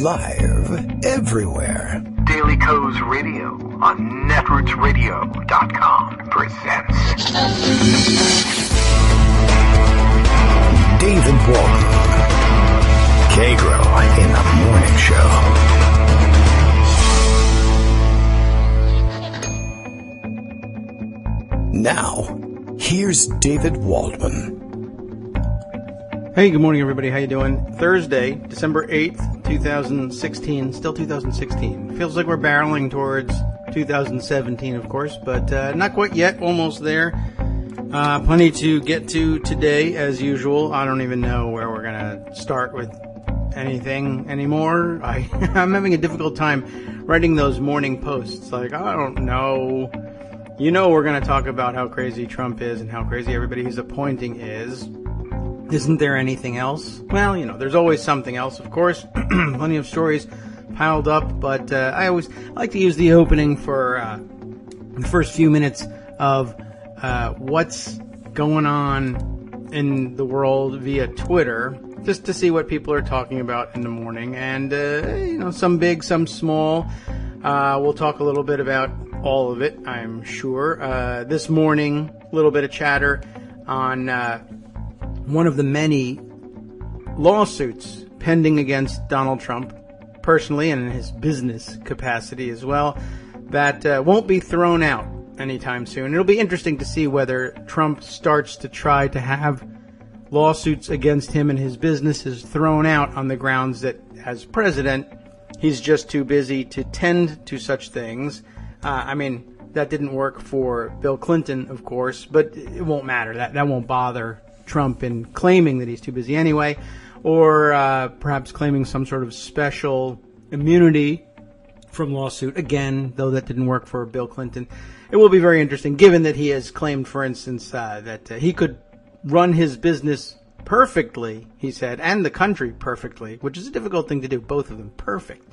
Live everywhere. Daily Co's Radio on netrootsradio.com presents David Walton. Kagro in the Morning Show. Now, here's David Waldman. Hey, good morning, everybody. How you doing? Thursday, December 8th, 2016. Still 2016. Feels like we're barreling towards 2017, of course, but not quite yet. Almost there. Plenty to get to today, as usual. I don't even know where we're going to start with anything anymore. I'm having a difficult time writing those morning posts. Like, I don't know. You know we're going to talk about how crazy Trump is and how crazy everybody he's appointing is. Isn't there anything else? Well, you know, there's always something else, of course. Plenty of stories piled up, but I always like to use the opening for the first few minutes of what's going on in the world via Twitter, just to see what people are talking about in the morning. And, you know, some big, some small. We'll talk a little bit about all of it, I'm sure. This morning, a little bit of chatter on one of the many lawsuits pending against Donald Trump, personally and in his business capacity as well, that won't be thrown out anytime soon. It'll be interesting to see whether Trump starts to try to have lawsuits against him and his businesses thrown out on the grounds that, as president, he's just too busy to tend to such things. I mean, that didn't work for Bill Clinton, of course, but it won't matter. That won't bother Trump in claiming that he's too busy anyway, or perhaps claiming some sort of special immunity from lawsuit. Again, though that didn't work for Bill Clinton. It will be very interesting, given that he has claimed, for instance, that he could run his business perfectly, he said, and the country perfectly, which is a difficult thing to do, both of them perfect.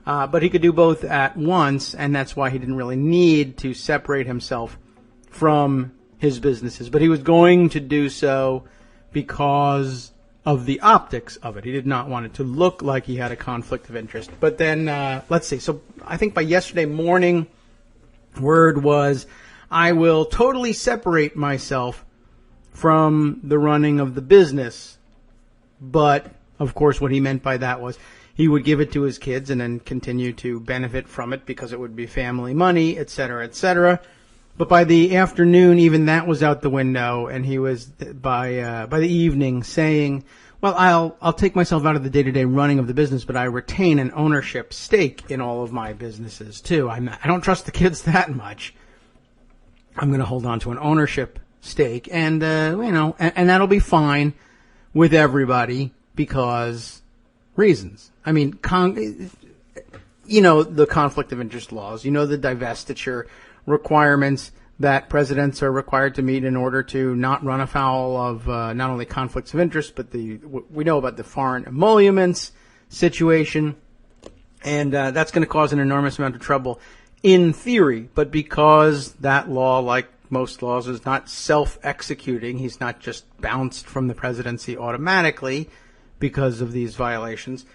But he could do both at once, and that's why he didn't really need to separate himself from his businesses. But he was going to do so because of the optics of it. He did not want it to look like he had a conflict of interest. But then, let's see. So I think by yesterday morning, word was, I will totally separate myself from the running of the business. But, of course, what he meant by that was he would give it to his kids and then continue to benefit from it because it would be family money, et cetera, et cetera. But by the afternoon, even that was out the window, and he was by the evening saying, "Well, I'll take myself out of the day-to-day running of the business, but I retain an ownership stake in all of my businesses too. I don't trust the kids that much. I'm going to hold on to an ownership stake, and you know, and that'll be fine with everybody because reasons. I mean, you know, the conflict of interest laws, you know, the divestiture requirements that presidents are required to meet in order to not run afoul of not only conflicts of interest, but we know about the foreign emoluments situation, and that's going to cause an enormous amount of trouble in theory. But because that law, like most laws, is not self-executing, he's not just bounced from the presidency automatically because of these violations,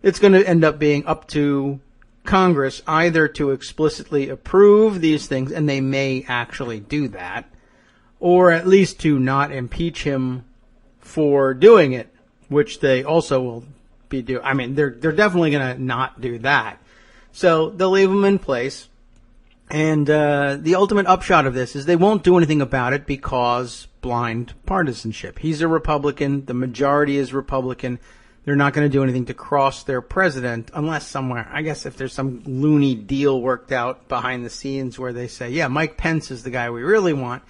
it's going to end up being up to Congress either to explicitly approve these things, and they may actually do that, or at least to not impeach him for doing it, which they also will be doing. I mean, they're definitely going to not do that. So they'll leave him in place. And the ultimate upshot of this is they won't do anything about it because blind partisanship. He's a Republican. The majority is Republican. They're not going to do anything to cross their president unless somewhere, I guess if there's some loony deal worked out behind the scenes where they say, yeah, Mike Pence is the guy we really want.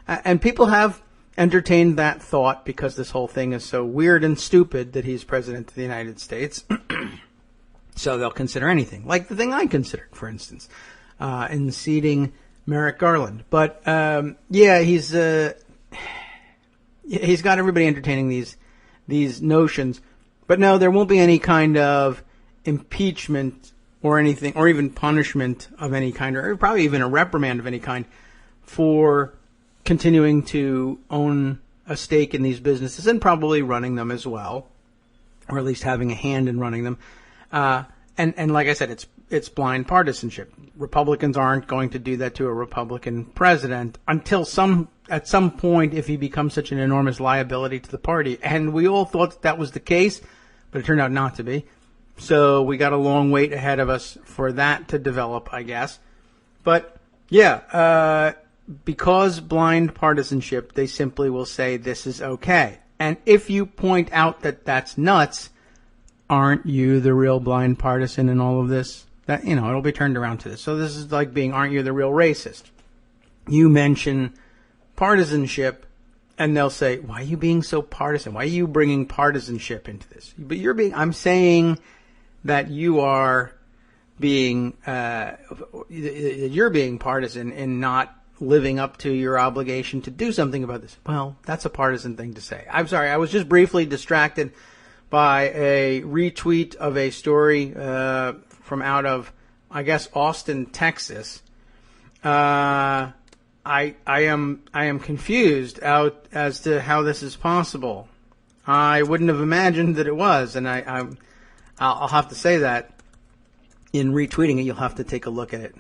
And people have entertained that thought because this whole thing is so weird and stupid that he's president of the United States. So they'll consider anything, like the thing I considered, for instance, in seating Merrick Garland. But, yeah, he's got everybody entertaining these notions. But no, there won't be any kind of impeachment or anything, or even punishment of any kind, or probably even a reprimand of any kind for continuing to own a stake in these businesses and probably running them as well, or at least having a hand in running them. And like I said, it's blind partisanship. Republicans aren't going to do that to a Republican president until at some point, if he becomes such an enormous liability to the party. And we all thought that was the case, but it turned out not to be. So we got a long wait ahead of us for that to develop, I guess. But yeah, because blind partisanship, they simply will say this is okay. And if you point out that that's nuts, aren't you the real blind partisan in all of this? That, it'll be turned around to this. So this is like aren't you the real racist? You mention partisanship, and they'll say, why are you being so partisan? Why are you bringing partisanship into this? But I'm saying that you are being, you're being partisan in not living up to your obligation to do something about this. Well, that's a partisan thing to say. I'm sorry, I was just briefly distracted by a retweet of a story from out of, I guess, Austin, Texas. I am confused out as to how this is possible. I wouldn't have imagined that it was, and I'll have to say that in retweeting it, you'll have to take a look at it.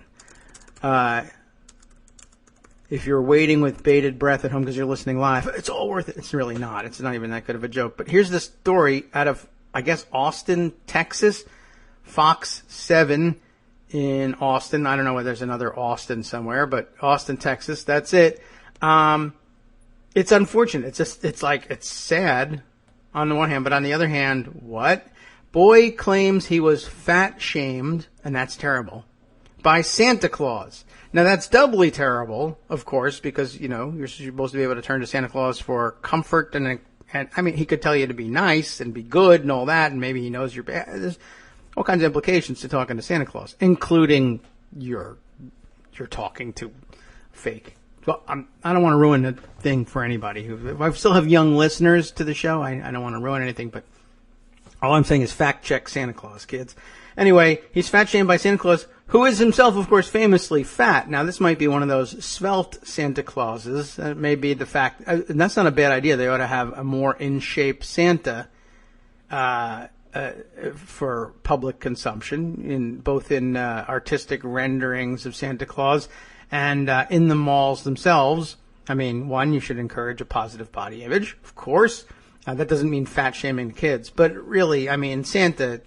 If you're waiting with bated breath at home because you're listening live, it's all worth it. It's really not. It's not even that good of a joke. But here's the story out of, I guess, Austin, Texas. Fox 7 in Austin. I don't know whether there's another Austin somewhere, but Austin, Texas. That's it. It's unfortunate. It's sad on the one hand, but on the other hand, what? Boy claims he was fat shamed, and that's terrible, by Santa Claus. Now, that's doubly terrible, of course, because, you're supposed to be able to turn to Santa Claus for comfort. And I mean, he could tell you to be nice and be good and all that, and maybe he knows you're bad. There's all kinds of implications to talking to Santa Claus, including you're talking to fake. Well, I don't want to ruin the thing for anybody. If I still have young listeners to the show, I don't want to ruin anything, but all I'm saying is fact check Santa Claus, kids. Anyway, he's fat shamed by Santa Claus, who is himself, of course, famously fat. Now, this might be one of those svelte Santa Clauses. That may be the fact. And that's not a bad idea. They ought to have a more in-shape Santa for public consumption, both in artistic renderings of Santa Claus and in the malls themselves. I mean, one, you should encourage a positive body image, of course. That doesn't mean fat shaming the kids. But really, I mean, Santa,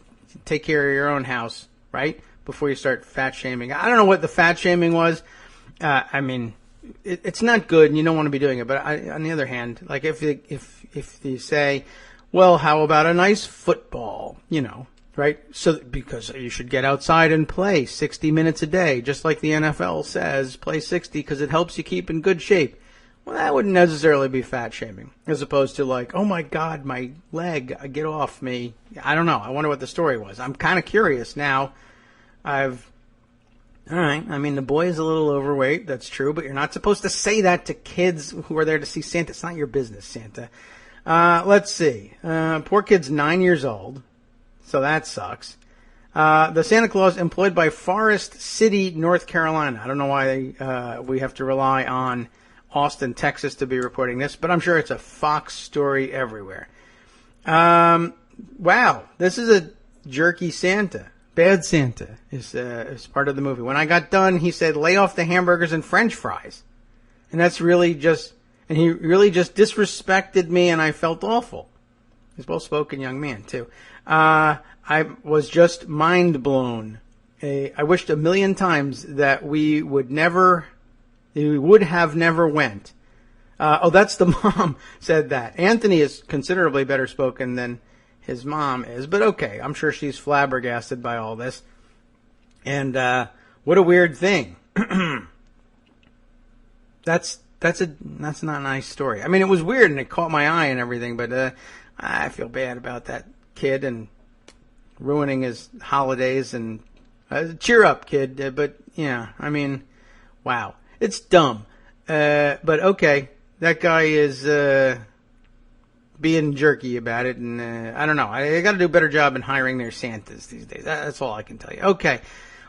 take care of your own house, right? Before you start fat shaming. I don't know what the fat shaming was. I mean, it's not good, and you don't want to be doing it. But on the other hand, like if you say, well, how about a nice football, right? So because you should get outside and play 60 minutes a day, just like the NFL says, play 60 because it helps you keep in good shape. Well, that wouldn't necessarily be fat shaming, as opposed to like, oh my God, my leg, get off me. I don't know. I wonder what the story was. I'm kind of curious now. All right. I mean, the boy is a little overweight. That's true, but you're not supposed to say that to kids who are there to see Santa. It's not your business, Santa. Let's see. Poor kid's 9 years old, so that sucks. The Santa Claus employed by Forest City, North Carolina. I don't know why we have to rely on Austin, Texas to be reporting this, but I'm sure it's a Fox story everywhere. Wow, this is a jerky Santa. Bad Santa is part of the movie. When I got done, he said, lay off the hamburgers and French fries. And that's really and he really just disrespected me, and I felt awful. He's a well-spoken young man, too. I was just mind blown. I wished a million times that we would have never went. That's the mom said that. Anthony is considerably better spoken than his mom is, but okay, I'm sure she's flabbergasted by all this. And what a weird thing. That's not a nice story. I mean, it was weird and it caught my eye and everything, but I feel bad about that kid and ruining his holidays. And cheer up, kid. But yeah, I mean, wow, it's dumb. But okay, that guy is being jerky about it, and I don't know. I got to do a better job in hiring their Santas these days. That's all I can tell you. Okay,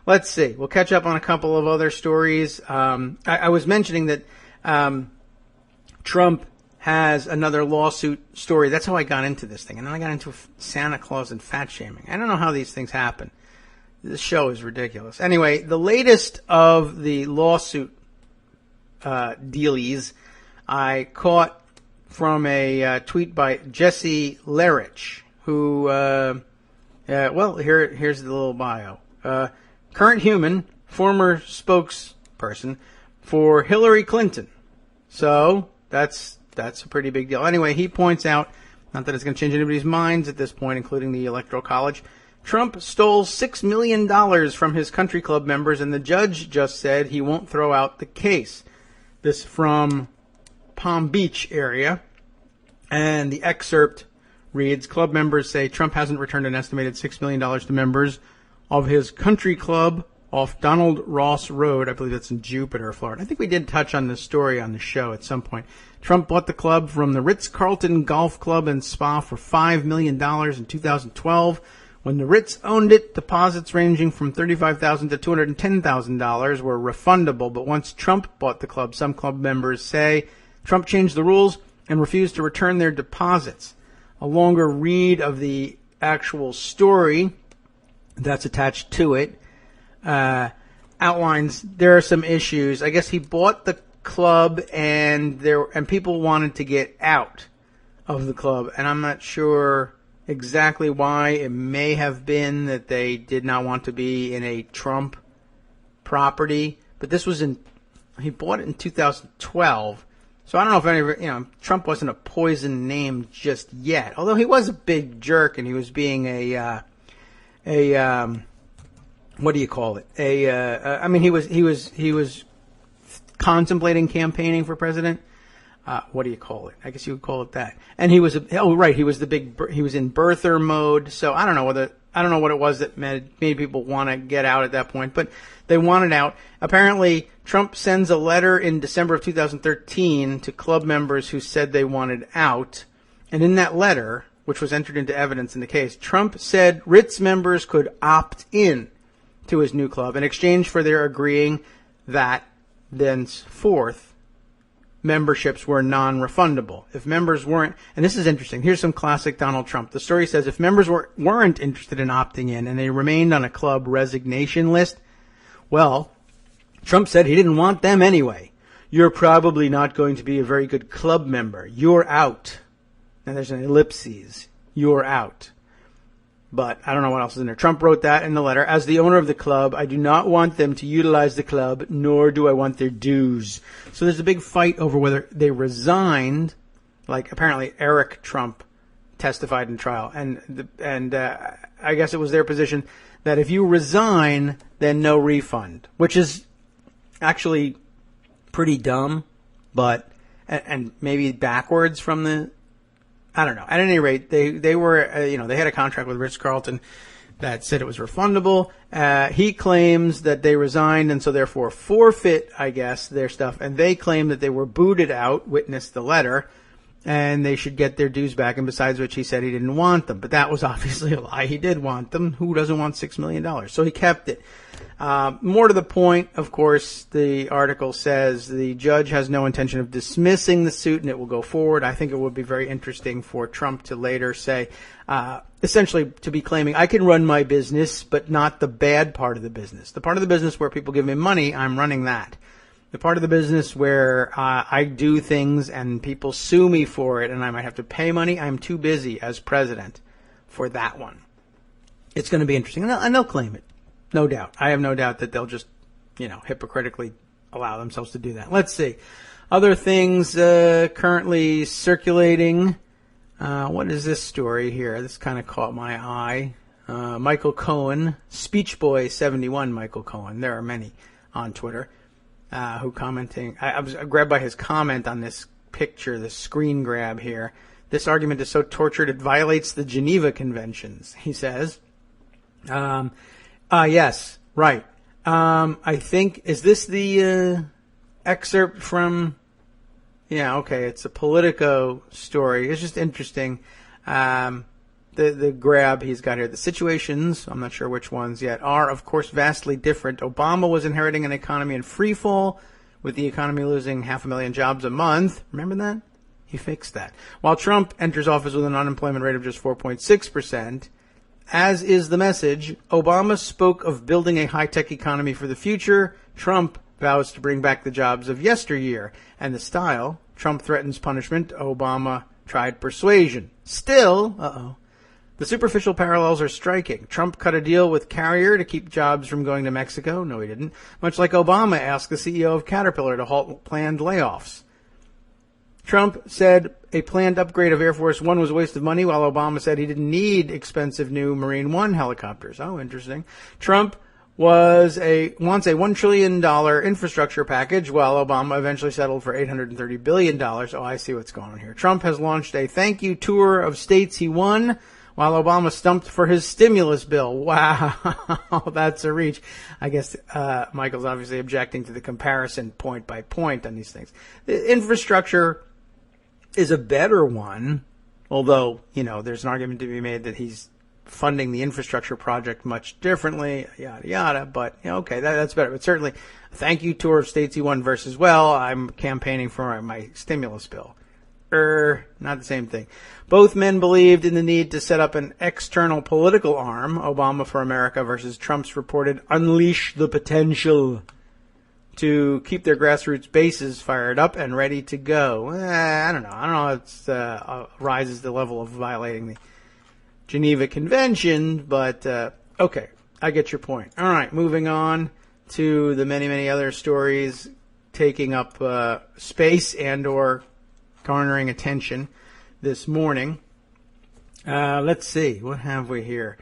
let's see. We'll catch up on a couple of other stories. I was mentioning that Trump has another lawsuit story. That's how I got into this thing. And then I got into Santa Claus and fat shaming. I don't know how these things happen. This show is ridiculous. Anyway, the latest of the lawsuit dealies I caught from a tweet by Jesse Lerich, who, here's the little bio. Current human, former spokesperson for Hillary Clinton. So that's a pretty big deal. Anyway, he points out, not that it's going to change anybody's minds at this point, including the Electoral College, Trump stole $6 million from his country club members, and the judge just said he won't throw out the case. This from Palm Beach area. And the excerpt reads, club members say Trump hasn't returned an estimated $6 million to members of his country club off Donald Ross Road. I believe that's in Jupiter, Florida. I think we did touch on this story on the show at some point. Trump bought the club from the Ritz-Carlton Golf Club and Spa for $5 million in 2012. When the Ritz owned it, deposits ranging from $35,000 to $210,000 were refundable. But once Trump bought the club, some club members say Trump changed the rules and refused to return their deposits. A longer read of the actual story that's attached to it outlines there are some issues. I guess he bought the club and people wanted to get out of the club, and I'm not sure exactly why. It may have been that they did not want to be in a Trump property, but he bought it in 2012. So I don't know if Trump wasn't a poison name just yet. Although he was a big jerk and he was being what do you call it? He was contemplating campaigning for president. What do you call it? I guess you would call it that. And he was in birther mode. So I don't know what it was that made people want to get out at that point, but they wanted out. Apparently, Trump sends a letter in December of 2013 to club members who said they wanted out. And in that letter, which was entered into evidence in the case, Trump said Ritz members could opt in to his new club in exchange for their agreeing that thenceforth memberships were non-refundable. If members weren't, and this is interesting, here's some classic Donald Trump. The story says if members weren't interested in opting in and they remained on a club resignation list, well, Trump said he didn't want them anyway. You're probably not going to be a very good club member. You're out. And there's an ellipses. You're out. But I don't know what else is in there. Trump wrote that in the letter. As the owner of the club, I do not want them to utilize the club, nor do I want their dues. So there's a big fight over whether they resigned. Like apparently Eric Trump testified in trial, and I guess it was their position that if you resign, then no refund, which is actually pretty dumb, but and maybe backwards from the. I don't know. At any rate, they were, they had a contract with Ritz-Carlton that said it was refundable. He claims that they resigned and so therefore forfeit, I guess, their stuff. And they claim that they were booted out, witness the letter, and they should get their dues back. And besides which, he said he didn't want them. But that was obviously a lie. He did want them. Who doesn't want $6 million? So he kept it. More to the point, of course, the article says the judge has no intention of dismissing the suit and it will go forward. I think it would be very interesting for Trump to later say, essentially to be claiming, I can run my business, but not the bad part of the business. The part of the business where people give me money, I'm running that. The part of the business where I do things and people sue me for it and I might have to pay money, I'm too busy as president for that one. It's going to be interesting. And they'll claim it. No doubt. I have no doubt that they'll just, hypocritically allow themselves to do that. Let's see. Other things currently circulating. What is this story here? This kind of caught my eye. Michael Cohen, Speech Boy 71 Michael Cohen. There are many on Twitter who commenting. I was grabbed by his comment on this picture, this screen grab here. This argument is so tortured it violates the Geneva Conventions, he says. Yes, right. I think, is this the excerpt from, it's a Politico story. It's just interesting. The grab he's got here. The situations, I'm not sure which ones yet, are, of course, vastly different. Obama was inheriting an economy in free fall, with the economy losing 500,000 jobs a month. Remember that? He fixed that. While Trump enters office with an unemployment rate of just 4.6%, as is the message, Obama spoke of building a high-tech economy for the future. Trump vows to bring back the jobs of yesteryear. And the style, Trump threatens punishment, Obama tried persuasion. Still, the superficial parallels are striking. Trump cut a deal with Carrier to keep jobs from going to Mexico. No, he didn't. Much like Obama asked the CEO of Caterpillar to halt planned layoffs. Trump said a planned upgrade of Air Force One was a waste of money, while Obama said he didn't need expensive new Marine One helicopters. Oh, interesting. Trump wants a $1 trillion infrastructure package, while Obama eventually settled for $830 billion. Oh, I see what's going on here. Trump has launched a thank you tour of states he won, while Obama stumped for his stimulus bill. Wow, that's a reach. I guess Michael's obviously objecting to the comparison point by point on these things. The infrastructure is a better one, although, there's an argument to be made that he's funding the infrastructure project much differently, yada, yada. But, okay, that's better. But certainly, thank you tour of states he won versus, well, I'm campaigning for my stimulus bill. Not the same thing. Both men believed in the need to set up an external political arm, Obama for America versus Trump's reported unleash the potential, to keep their grassroots bases fired up and ready to go. I don't know. It rises to the level of violating the Geneva Convention, but okay, I get your point. All right, moving on to the many, many other stories taking up space and or garnering attention this morning. Let's see. What have we here?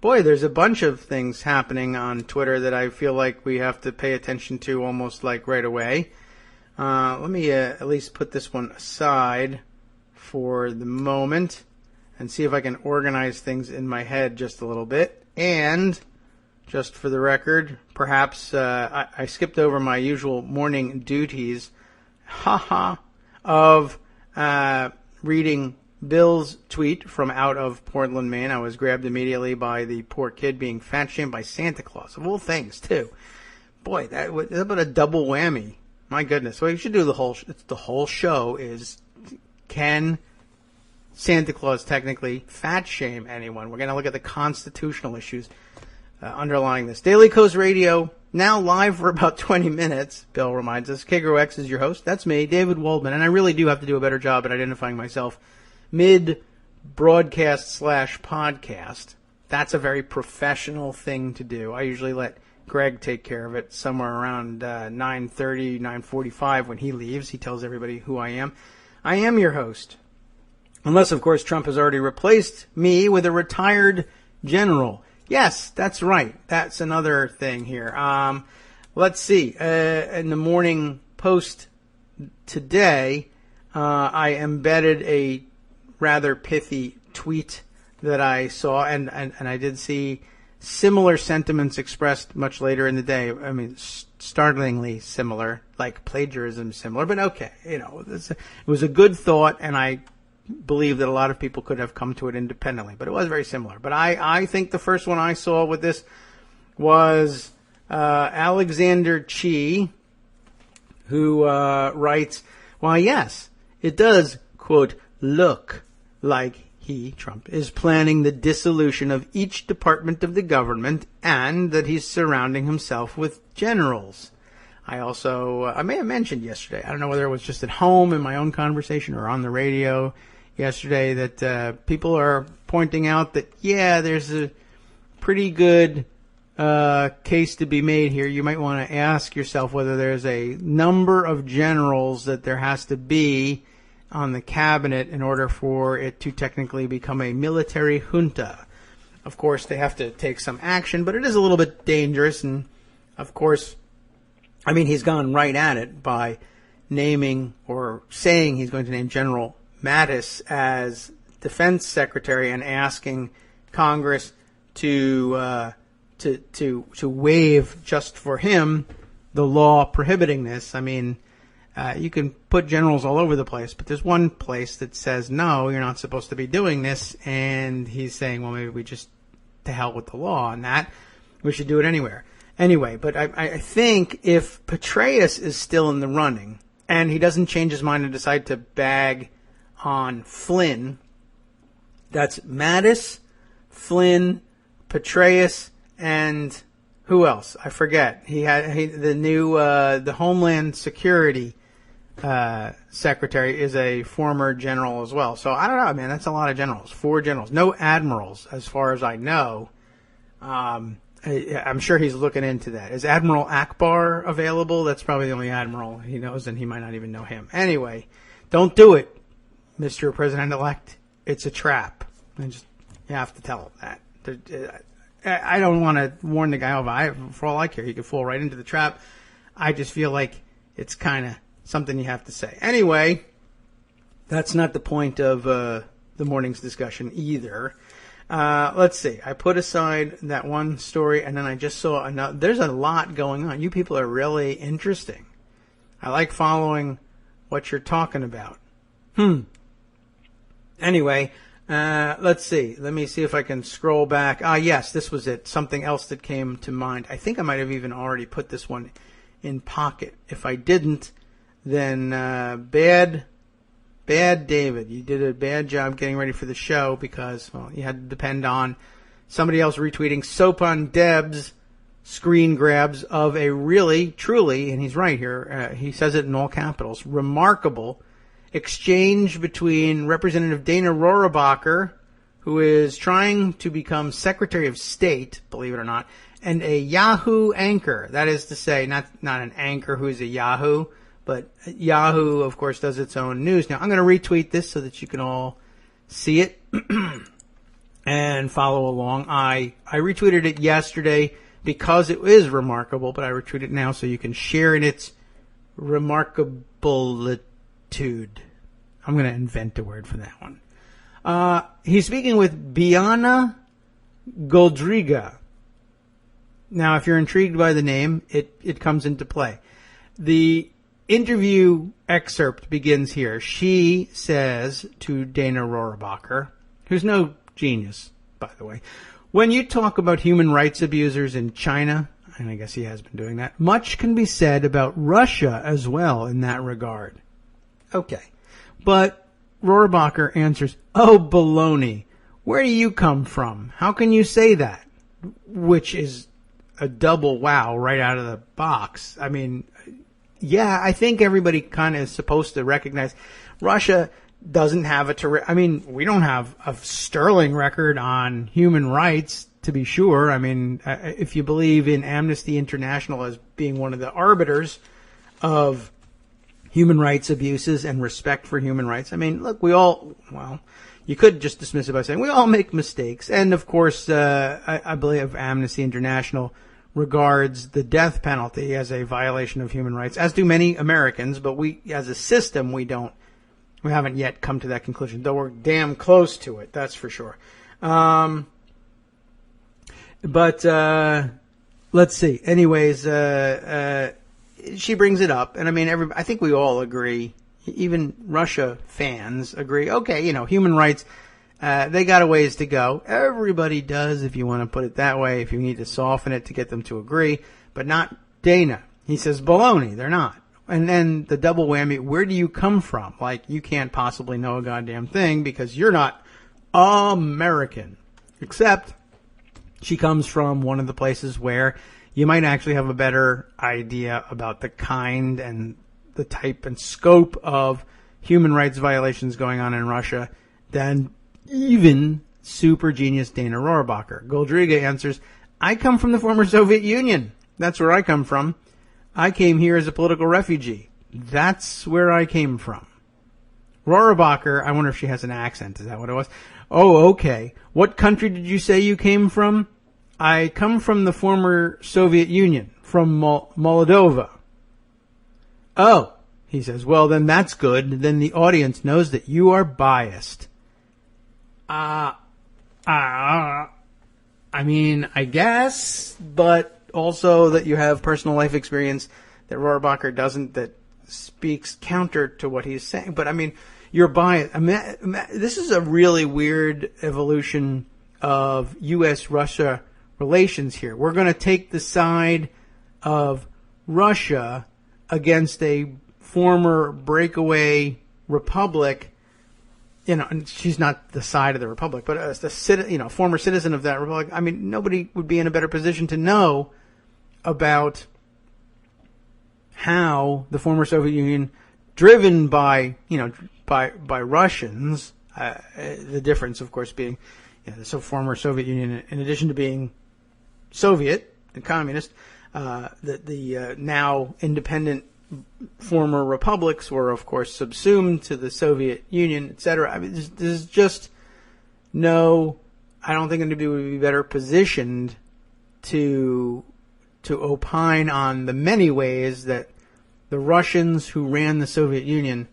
Boy, there's a bunch of things happening on Twitter that I feel like we have to pay attention to almost like right away. Let me at least put this one aside for the moment and see if I can organize things in my head just a little bit. And just for the record, perhaps I skipped over my usual morning duties, of reading Bill's tweet from out of Portland, Maine. I was grabbed immediately by the poor kid being fat shamed by Santa Claus, of all things, too. Boy, that's about a double whammy. My goodness. Well, you should do the whole show is, can Santa Claus technically fat shame anyone? We're going to look at the constitutional issues underlying this. Daily Kos Radio, now live for about 20 minutes, Bill reminds us. Kagro X is your host. That's me, David Waldman, and I really do have to do a better job at identifying myself mid-broadcast/podcast. That's a very professional thing to do. I usually let Greg take care of it somewhere around 9:30, 9:45 when he leaves. He tells everybody who I am. I am your host. Unless, of course, Trump has already replaced me with a retired general. Yes, that's right. That's another thing here. Let's see. In the Morning Post today, I embedded a rather pithy tweet that I saw, and I did see similar sentiments expressed much later in the day. I mean, startlingly similar, like plagiarism similar, but okay. It was a good thought, and I believe that a lot of people could have come to it independently, but it was very similar. But I think the first one I saw with this was Alexander Chi, who writes, "Why, yes, it does, quote, look like Trump, is planning the dissolution of each department of the government and that he's surrounding himself with generals." I also, I may have mentioned yesterday, I don't know whether it was just at home in my own conversation or on the radio yesterday, that people are pointing out that, yeah, there's a pretty good case to be made here. You might want to ask yourself whether there's a number of generals that there has to be on the cabinet in order for it to technically become a military junta. Of course, they have to take some action, but it is a little bit dangerous. And, of course, I mean, he's gone right at it by naming or saying he's going to name General Mattis as defense secretary and asking Congress to waive just for him the law prohibiting this. I mean, you can put generals all over the place, but there's one place that says, no, you're not supposed to be doing this, and he's saying, well, maybe we just, to hell with the law on that. We should do it anywhere. Anyway, but I think if Petraeus is still in the running and he doesn't change his mind and decide to bag on Flynn, that's Mattis, Flynn, Petraeus, and who else? I forget. The new the Homeland Security Secretary is a former general as well. So I don't know, man. That's a lot of generals. 4 generals. No admirals, as far as I know. I'm sure he's looking into that. Is Admiral Akbar available? That's probably the only admiral he knows, and he might not even know him. Anyway, don't do it, Mr. President-elect. It's a trap. You have to tell him that. I don't want to warn the guy over. For all I care, he could fall right into the trap. I just feel like it's kind of something you have to say. Anyway, that's not the point of the morning's discussion either. Let's see. I put aside that one story, and then I just saw another. There's a lot going on. You people are really interesting. I like following what you're talking about. Anyway, let's see. Let me see if I can scroll back. Yes, this was it. Something else that came to mind. I think I might have even already put this one in pocket. If I didn't, then bad David. You did a bad job getting ready for the show because, well, you had to depend on somebody else retweeting Soap on Deb's screen grabs of a really, truly, and he's right here, he says it in all capitals, remarkable exchange between Representative Dana Rohrabacher, who is trying to become Secretary of State, believe it or not, and a Yahoo anchor. That is to say, not an anchor who is a Yahoo, but Yahoo, of course, does its own news. Now, I'm going to retweet this so that you can all see it and follow along. I retweeted it yesterday because it is remarkable, but I retweet it now so you can share in its remarkability. I'm going to invent a word for that one. He's speaking with Biana Goldriga. Now, if you're intrigued by the name, it comes into play. The interview excerpt begins here. She says to Dana Rohrabacher, who's no genius, by the way, when you talk about human rights abusers in China, and I guess he has been doing that, much can be said about Russia as well in that regard. Okay. But Rohrabacher answers, oh, baloney. Where do you come from? How can you say that? Which is a double wow right out of the box. I mean, yeah, I think everybody kind of is supposed to recognize Russia doesn't have we don't have a sterling record on human rights, to be sure. I mean, if you believe in Amnesty International as being one of the arbiters of human rights abuses and respect for human rights, I mean, look, you could just dismiss it by saying we all make mistakes. And, of course, I believe Amnesty International regards the death penalty as a violation of human rights, as do many Americans, but we, as a system, we haven't yet come to that conclusion, though we're damn close to it, that's for sure. But let's see. Anyways, she brings it up, and I mean, I think we all agree, even Russia fans agree, okay, human rights, they got a ways to go. Everybody does, if you want to put it that way, if you need to soften it to get them to agree, but not Dana. He says, baloney, they're not. And then the double whammy, where do you come from? Like, you can't possibly know a goddamn thing because you're not American. Except she comes from one of the places where you might actually have a better idea about the kind and the type and scope of human rights violations going on in Russia than even super genius Dana Rohrabacher. Goldriga answers, I come from the former Soviet Union. That's where I come from. I came here as a political refugee. That's where I came from. Rohrabacher, I wonder if she has an accent. Is that what it was? Oh, okay. What country did you say you came from? I come from the former Soviet Union, from Moldova. Oh, he says, well, then that's good. Then the audience knows that you are biased. I mean, I guess, but also that you have personal life experience that Rohrabacher doesn't, that speaks counter to what he's saying. But I mean, you're biased. I mean, this is a really weird evolution of U.S.-Russia relations here. We're going to take the side of Russia against a former breakaway republic. And she's not the side of the republic, but as the former citizen of that republic. I mean, nobody would be in a better position to know about how the former Soviet Union, driven by Russians, the difference, of course, being the former Soviet Union, in addition to being Soviet and communist, the now independent former republics were, of course, subsumed to the Soviet Union, etc. I mean, there's just no. I don't think anybody would be better positioned to opine on the many ways that the Russians who ran the Soviet Union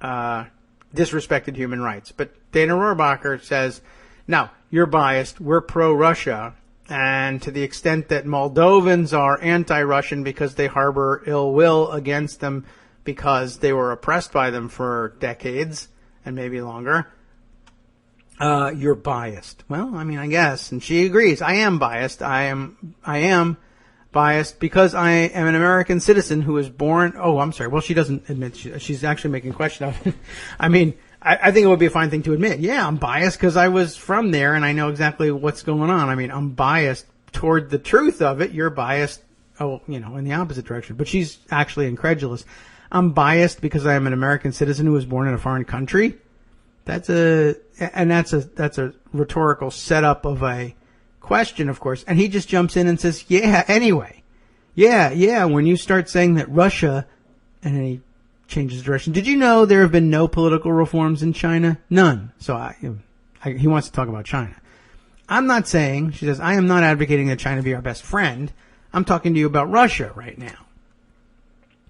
disrespected human rights. But Dana Rohrabacher says, no, you're biased. We're pro-Russia. And to the extent that Moldovans are anti-Russian because they harbor ill will against them because they were oppressed by them for decades and maybe longer, you're biased. Well, I mean, I guess. And she agrees. I am biased. I am biased because I am an American citizen who was born. Oh, I'm sorry. Well, she doesn't admit. She's actually making a question of it. I mean, I think it would be a fine thing to admit. Yeah, I'm biased because I was from there and I know exactly what's going on. I mean, I'm biased toward the truth of it. You're biased, in the opposite direction. But she's actually incredulous. I'm biased because I am an American citizen who was born in a foreign country. That's a rhetorical setup of a question, of course. And he just jumps in and says, yeah, anyway. Yeah, when you start saying that Russia, and then he changes direction. Did you know there have been no political reforms in China? None. So he wants to talk about China. I'm not saying, she says, I am not advocating that China be our best friend. I'm talking to you about Russia right now.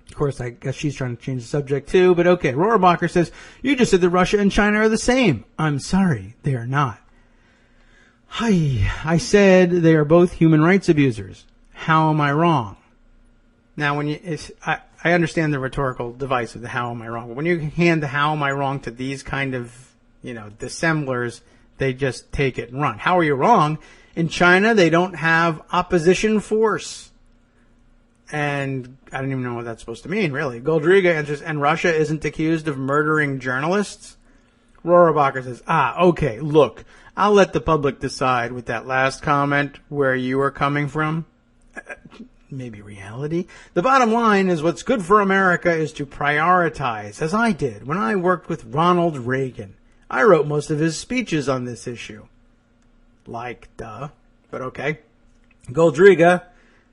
Of course, I guess she's trying to change the subject too, but okay. Rohrabacher says, you just said that Russia and China are the same. I'm sorry, they are not. I said they are both human rights abusers. How am I wrong? Now, I understand the rhetorical device of the how am I wrong. But when you hand the how am I wrong to these kind of, dissemblers, they just take it and run. How are you wrong? In China, they don't have opposition force. And I don't even know what that's supposed to mean, really. Goldriga answers, and Russia isn't accused of murdering journalists? Rohrabacher says, okay, look, I'll let the public decide with that last comment where you are coming from. Maybe reality. The bottom line is what's good for America is to prioritize, as I did when I worked with Ronald Reagan. I wrote most of his speeches on this issue. But okay. Goldriga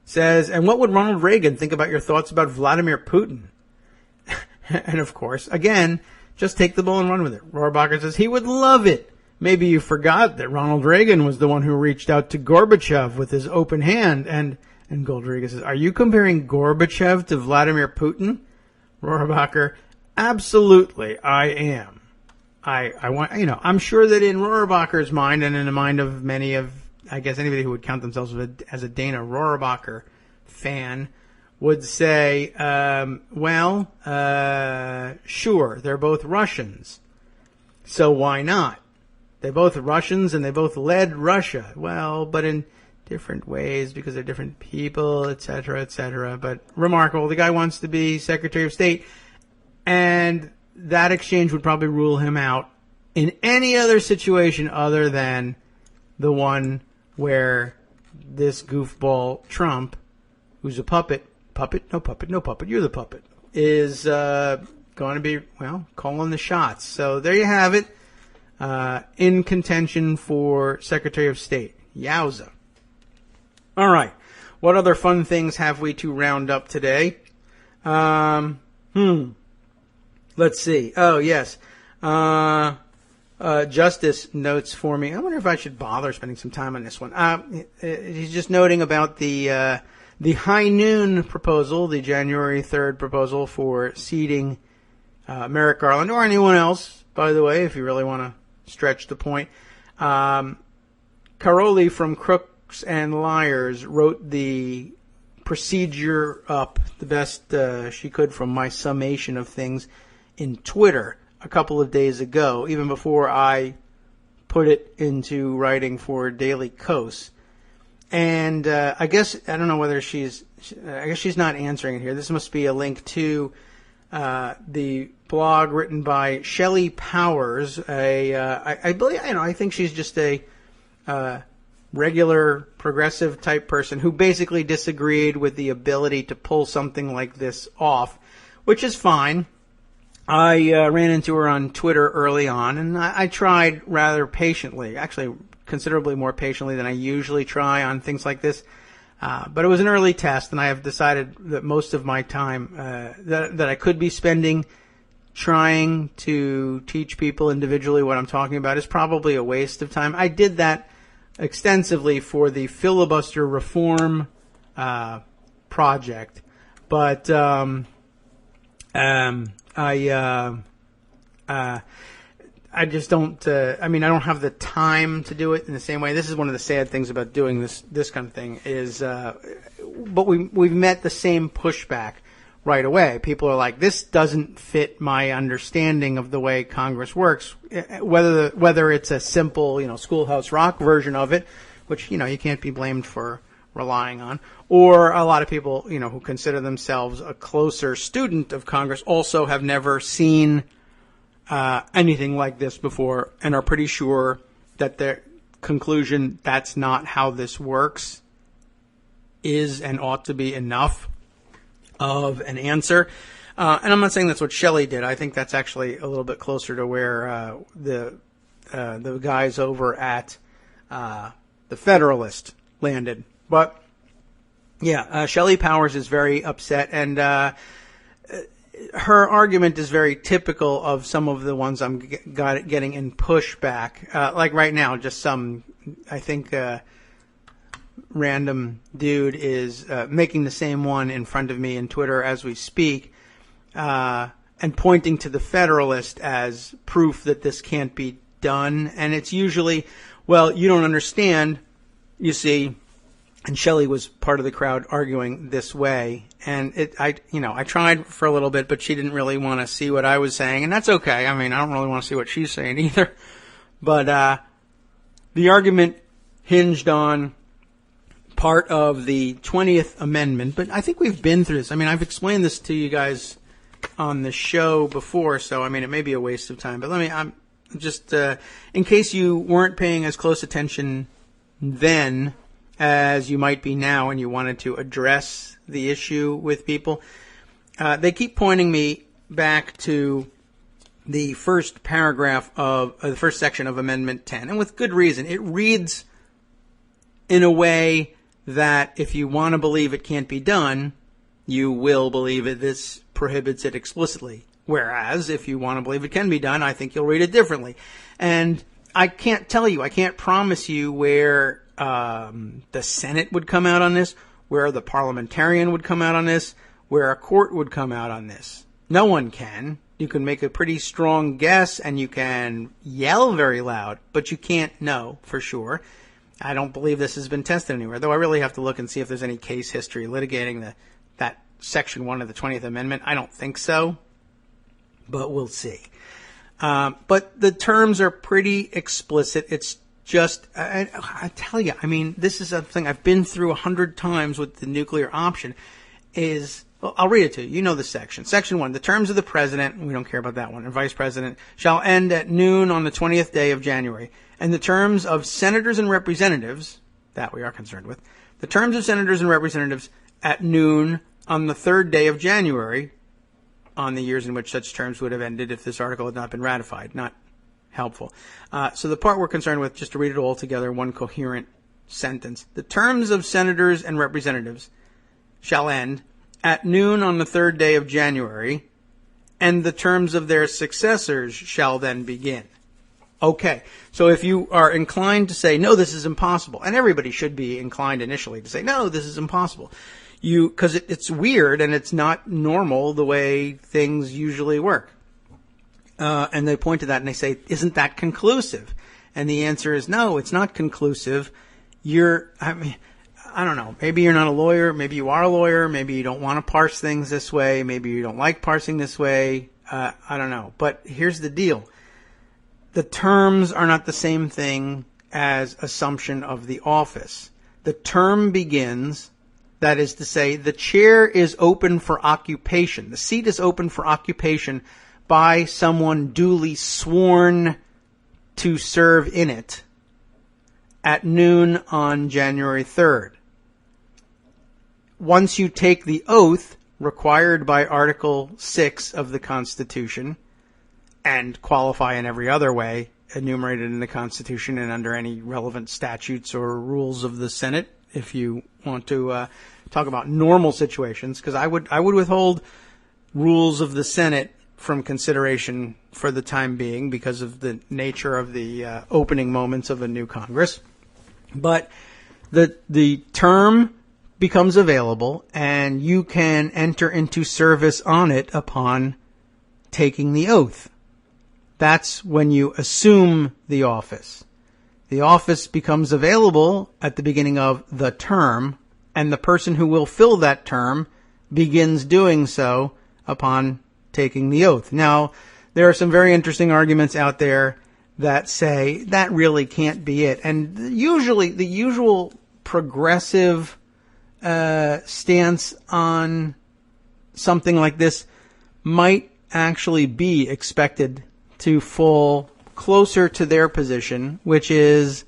says, and what would Ronald Reagan think about your thoughts about Vladimir Putin? And of course, again, just take the ball and run with it. Rohrabacher says he would love it. Maybe you forgot that Ronald Reagan was the one who reached out to Gorbachev with his open hand. And Goldriga says, are you comparing Gorbachev to Vladimir Putin? Rohrabacher, absolutely, I am. I want, I'm sure that in Rohrabacher's mind and in the mind of many of, I guess anybody who would count themselves as a Dana Rohrabacher fan would say, sure, they're both Russians. So why not? They're both Russians and they both led Russia. Well, but in different ways because they're different people, etc., etc. But remarkable. The guy wants to be Secretary of State, and that exchange would probably rule him out in any other situation other than the one where this goofball Trump, who's a puppet, you're the puppet, is going to be, calling the shots. So there you have it. In contention for Secretary of State. Yowza. All right. What other fun things have we to round up today? Let's see. Oh, yes. Justice notes for me. I wonder if I should bother spending some time on this one. He's just noting about the high noon proposal, the January 3rd proposal for seating Merrick Garland or anyone else, by the way, if you really want to stretch the point. Caroli from Crooks and Liars wrote the procedure up the best she could from my summation of things in Twitter a couple of days ago, even before I put it into writing for Daily Kos. And I guess, I don't know whether I guess she's not answering it here. This must be a link to the blog written by Shelley Powers. I believe, I think she's just a regular progressive type person who basically disagreed with the ability to pull something like this off, which is fine. I ran into her on Twitter early on, and I tried rather patiently, actually considerably more patiently than I usually try on things like this. But it was an early test, and I have decided that most of my time that I could be spending trying to teach people individually what I'm talking about is probably a waste of time. I did that extensively for the filibuster reform project, but I just don't, I don't have the time to do it in the same way. This is one of the sad things about doing this kind of thing is, but we've met the same pushback right away. People are like, this doesn't fit my understanding of the way Congress works, whether it's a simple, Schoolhouse Rock version of it, which, you can't be blamed for relying on, or a lot of people, who consider themselves a closer student of Congress also have never seen anything like this before and are pretty sure that their conclusion that's not how this works is and ought to be enough of an answer. And I'm not saying that's what Shelley did. I think that's actually a little bit closer to where the guys over at the Federalist landed. But yeah, Shelley Powers is very upset, and her argument is very typical of some of the ones I'm getting in pushback. Like right now, just I think, random dude is making the same one in front of me in Twitter as we speak, and pointing to the Federalist as proof that this can't be done. And it's usually, well, you don't understand, you see. And Shelley was part of the crowd arguing this way, and I tried for a little bit, but she didn't really want to see what I was saying, and that's okay. I don't really want to see what she's saying either. But the argument hinged on part of the 20th Amendment, but I think we've been through this. I've explained this to you guys on the show before, so it may be a waste of time. But I'm just in case you weren't paying as close attention then as you might be now and you wanted to address the issue with people. They keep pointing me back to the first paragraph of the first section of Amendment 10, and with good reason. It reads in a way that if you want to believe it can't be done, you will believe it. This prohibits it explicitly. Whereas if you want to believe it can be done, I think you'll read it differently. And I can't promise you where the Senate would come out on this, where the parliamentarian would come out on this, where a court would come out on this. No one can. You can make a pretty strong guess and you can yell very loud, but you can't know for sure. I don't believe this has been tested anywhere, though I really have to look and see if there's any case history litigating that Section 1 of the 20th Amendment. I don't think so, but we'll see. But the terms are pretty explicit. It's just, I tell you, this is something I've been through 100 times with the nuclear option I'll read it to you. You know the section. Section 1, the terms of the president, we don't care about that one, and vice president, shall end at noon on the 20th day of January. And the terms of senators and representatives, that we are concerned with, the terms of senators and representatives at noon on the 3rd day of January, on the years in which such terms would have ended if this article had not been ratified. Not helpful. So the part we're concerned with, just to read it all together, one coherent sentence. The terms of senators and representatives shall end at noon on the 3rd day of January, and the terms of their successors shall then begin. Okay, so if you are inclined to say, no, this is impossible, and everybody should be inclined initially to say, no, this is impossible, because it's weird and it's not normal the way things usually work. And they point to that and they say, isn't that conclusive? And the answer is no, it's not conclusive. I don't know. Maybe you're not a lawyer. Maybe you are a lawyer. Maybe you don't want to parse things this way. Maybe you don't like parsing this way. I don't know. But here's the deal. The terms are not the same thing as assumption of the office. the term begins, that is to say, the chair is open for occupation. The seat is open for occupation by someone duly sworn to serve in it at noon on January 3rd. Once you take the oath required by Article 6 of the Constitution and qualify in every other way enumerated in the Constitution and under any relevant statutes or rules of the Senate, if you want to talk about normal situations, because I would withhold rules of the Senate from consideration for the time being because of the nature of the opening moments of a new Congress. But the term becomes available, and you can enter into service on it upon taking the oath. That's when you assume the office. The office becomes available at the beginning of the term, and the person who will fill that term begins doing so upon taking the oath. Now, there are some very interesting arguments out there that say that really can't be it. And usually, the usual progressive stance on something like this might actually be expected to fall closer to their position, which is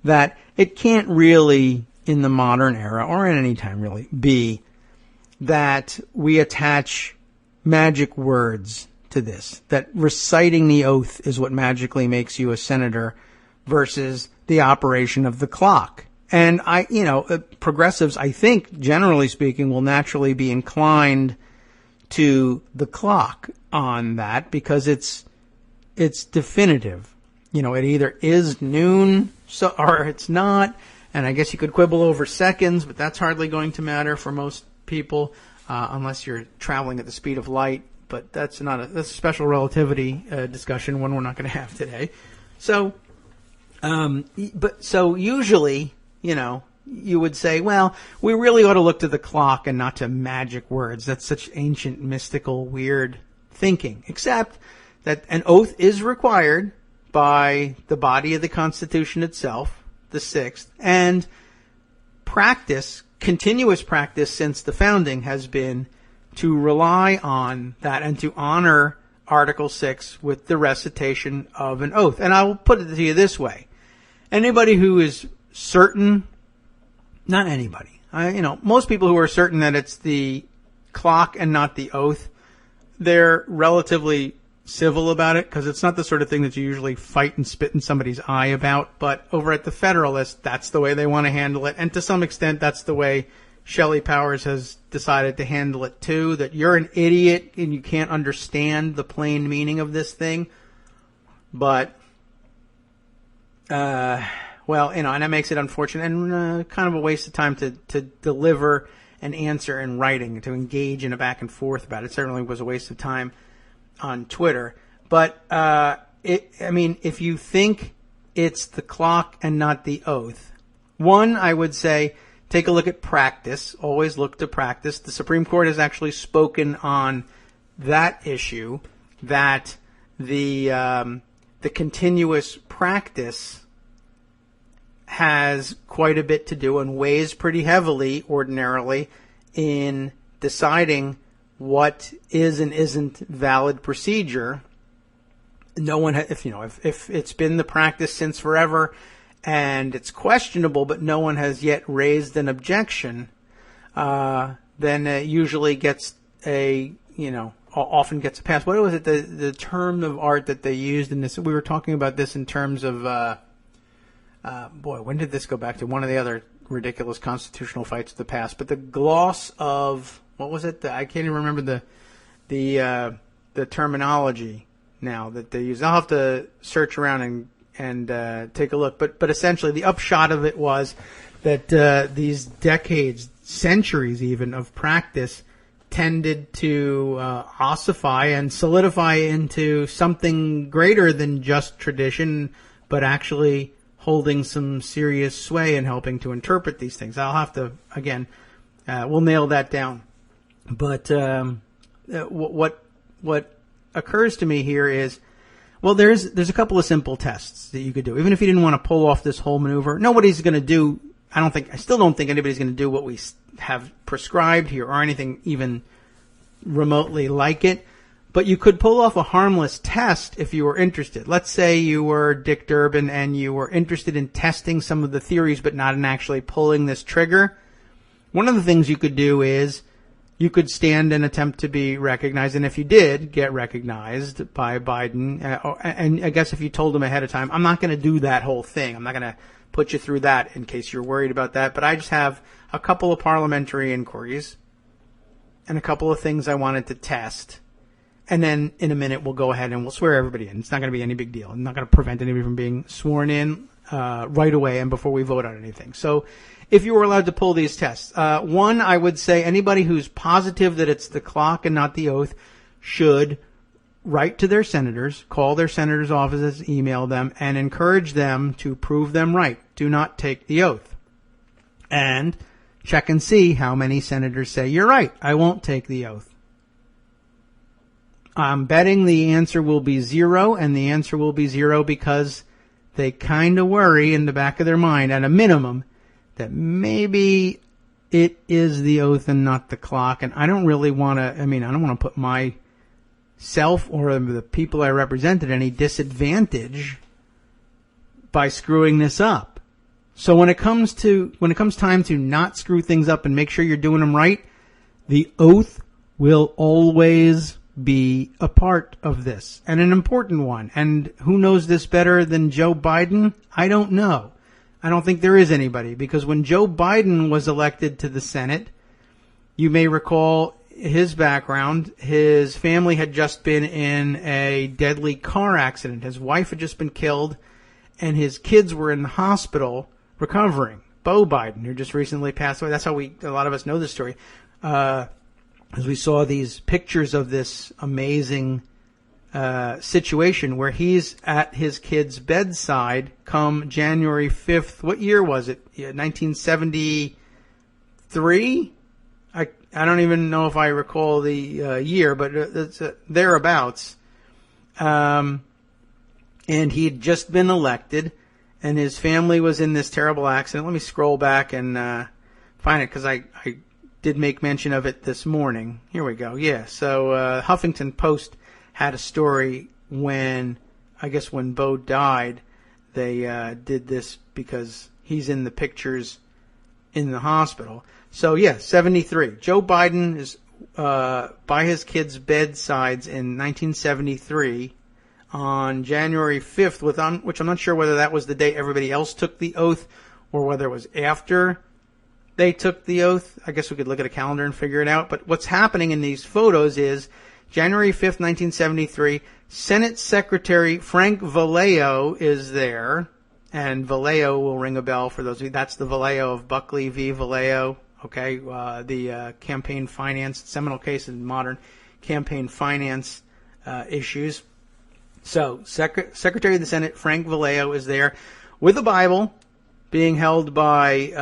that it can't really, in the modern era, or at any time really, be that we attach magic words to this, that reciting the oath is what magically makes you a senator versus the operation of the clock. And progressives, I think, generally speaking, will naturally be inclined to the clock on that because it's definitive. It either is noon or it's not. And I guess you could quibble over seconds, but that's hardly going to matter for most people unless you're traveling at the speed of light. But that's a special relativity discussion, one we're not going to have today. So usually, you would say, well, we really ought to look to the clock and not to magic words. That's such ancient, mystical, weird thinking. Except that an oath is required by the body of the Constitution itself, the 6th, and continuous practice since the founding has been to rely on that and to honor Article 6 with the recitation of an oath. And I will put it to you this way. Anybody who is certain, not anybody, most people who are certain that it's the clock and not the oath, they're relatively civil about it because it's not the sort of thing that you usually fight and spit in somebody's eye about. But over at the Federalist, that's the way they want to handle it. And to some extent, that's the way Shelley Powers has decided to handle it too, that you're an idiot and you can't understand the plain meaning of this thing. But, and that makes it unfortunate and kind of a waste of time to deliver an answer in writing, to engage in a back and forth about it. It certainly was a waste of time on Twitter. But, if you think it's the clock and not the oath, one, I would say, take a look at practice. Always look to practice. The Supreme Court has actually spoken on that issue, that the continuous practice has quite a bit to do and weighs pretty heavily ordinarily in deciding what is and isn't valid procedure. No one, if it's been the practice since forever and it's questionable, but no one has yet raised an objection, then it usually gets often gets a pass. What was it? The term of art that they used in this? We were talking about this in terms of, when did this go back to? One of the other ridiculous constitutional fights of the past. But the gloss of, what was it? I can't even remember the terminology now that they use. I'll have to search around and take a look. But essentially, the upshot of it was that these decades, centuries even, of practice tended to ossify and solidify into something greater than just tradition, but actually holding some serious sway and helping to interpret these things. I'll have to, again, we'll nail that down. But what occurs to me here is, well, there's a couple of simple tests that you could do. Even if you didn't want to pull off this whole maneuver, nobody's going to do I still don't think anybody's going to do what we have prescribed here or anything even remotely like it. But you could pull off a harmless test if you were interested. Let's say you were Dick Durbin and you were interested in testing some of the theories but not in actually pulling this trigger. One of the things you could do is you could stand and attempt to be recognized. And if you did get recognized by Biden, and I guess if you told him ahead of time, I'm not going to do that whole thing. I'm not going to put you through that in case you're worried about that. But I just have a couple of parliamentary inquiries and a couple of things I wanted to test. And then in a minute, we'll go ahead and we'll swear everybody in. It's not going to be any big deal. I'm not going to prevent anybody from being sworn in right away and before we vote on anything. So if you were allowed to pull these tests, one, I would say anybody who's positive that it's the clock and not the oath should write to their senators, call their senators' offices, email them, and encourage them to prove them right. Do not take the oath. And check and see how many senators say, you're right, I won't take the oath. I'm betting the answer will be 0, and the answer will be 0 because they kind of worry in the back of their mind, at a minimum, that maybe it is the oath and not the clock. And I don't really want to, I don't want to put myself or the people I represent at any disadvantage by screwing this up. So when it comes time to not screw things up and make sure you're doing them right, the oath will always be a part of this, and an important one. And who knows this better than Joe Biden? I don't know. I don't think there is anybody, because when Joe Biden was elected to the Senate, you may recall his background. His family had just been in a deadly car accident. His wife had just been killed, and his kids were in the hospital recovering. Beau Biden, who just recently passed away. That's how a lot of us know this story. As we saw these pictures of this amazing situation where he's at his kid's bedside come January 5th. What year was it? 1973? I don't even know if I recall the year, but it's thereabouts. And he'd just been elected, and his family was in this terrible accident. Let me scroll back and find it, because I did make mention of it this morning. Here we go. Yeah. So Huffington Post had a story when Beau died. They did this because he's in the pictures in the hospital. So yeah, 73. Joe Biden is by his kids' bedsides in 1973 on January 5th, which I'm not sure whether that was the day everybody else took the oath or whether it was after they took the oath. I guess we could look at a calendar and figure it out. But what's happening in these photos is January 5th, 1973, Senate Secretary Frank Vallejo is there. And Vallejo will ring a bell for those of you. That's the Vallejo of Buckley v. Vallejo. Okay, the campaign finance, seminal case in modern campaign finance issues. So Secretary of the Senate Frank Vallejo is there with a Bible, being held by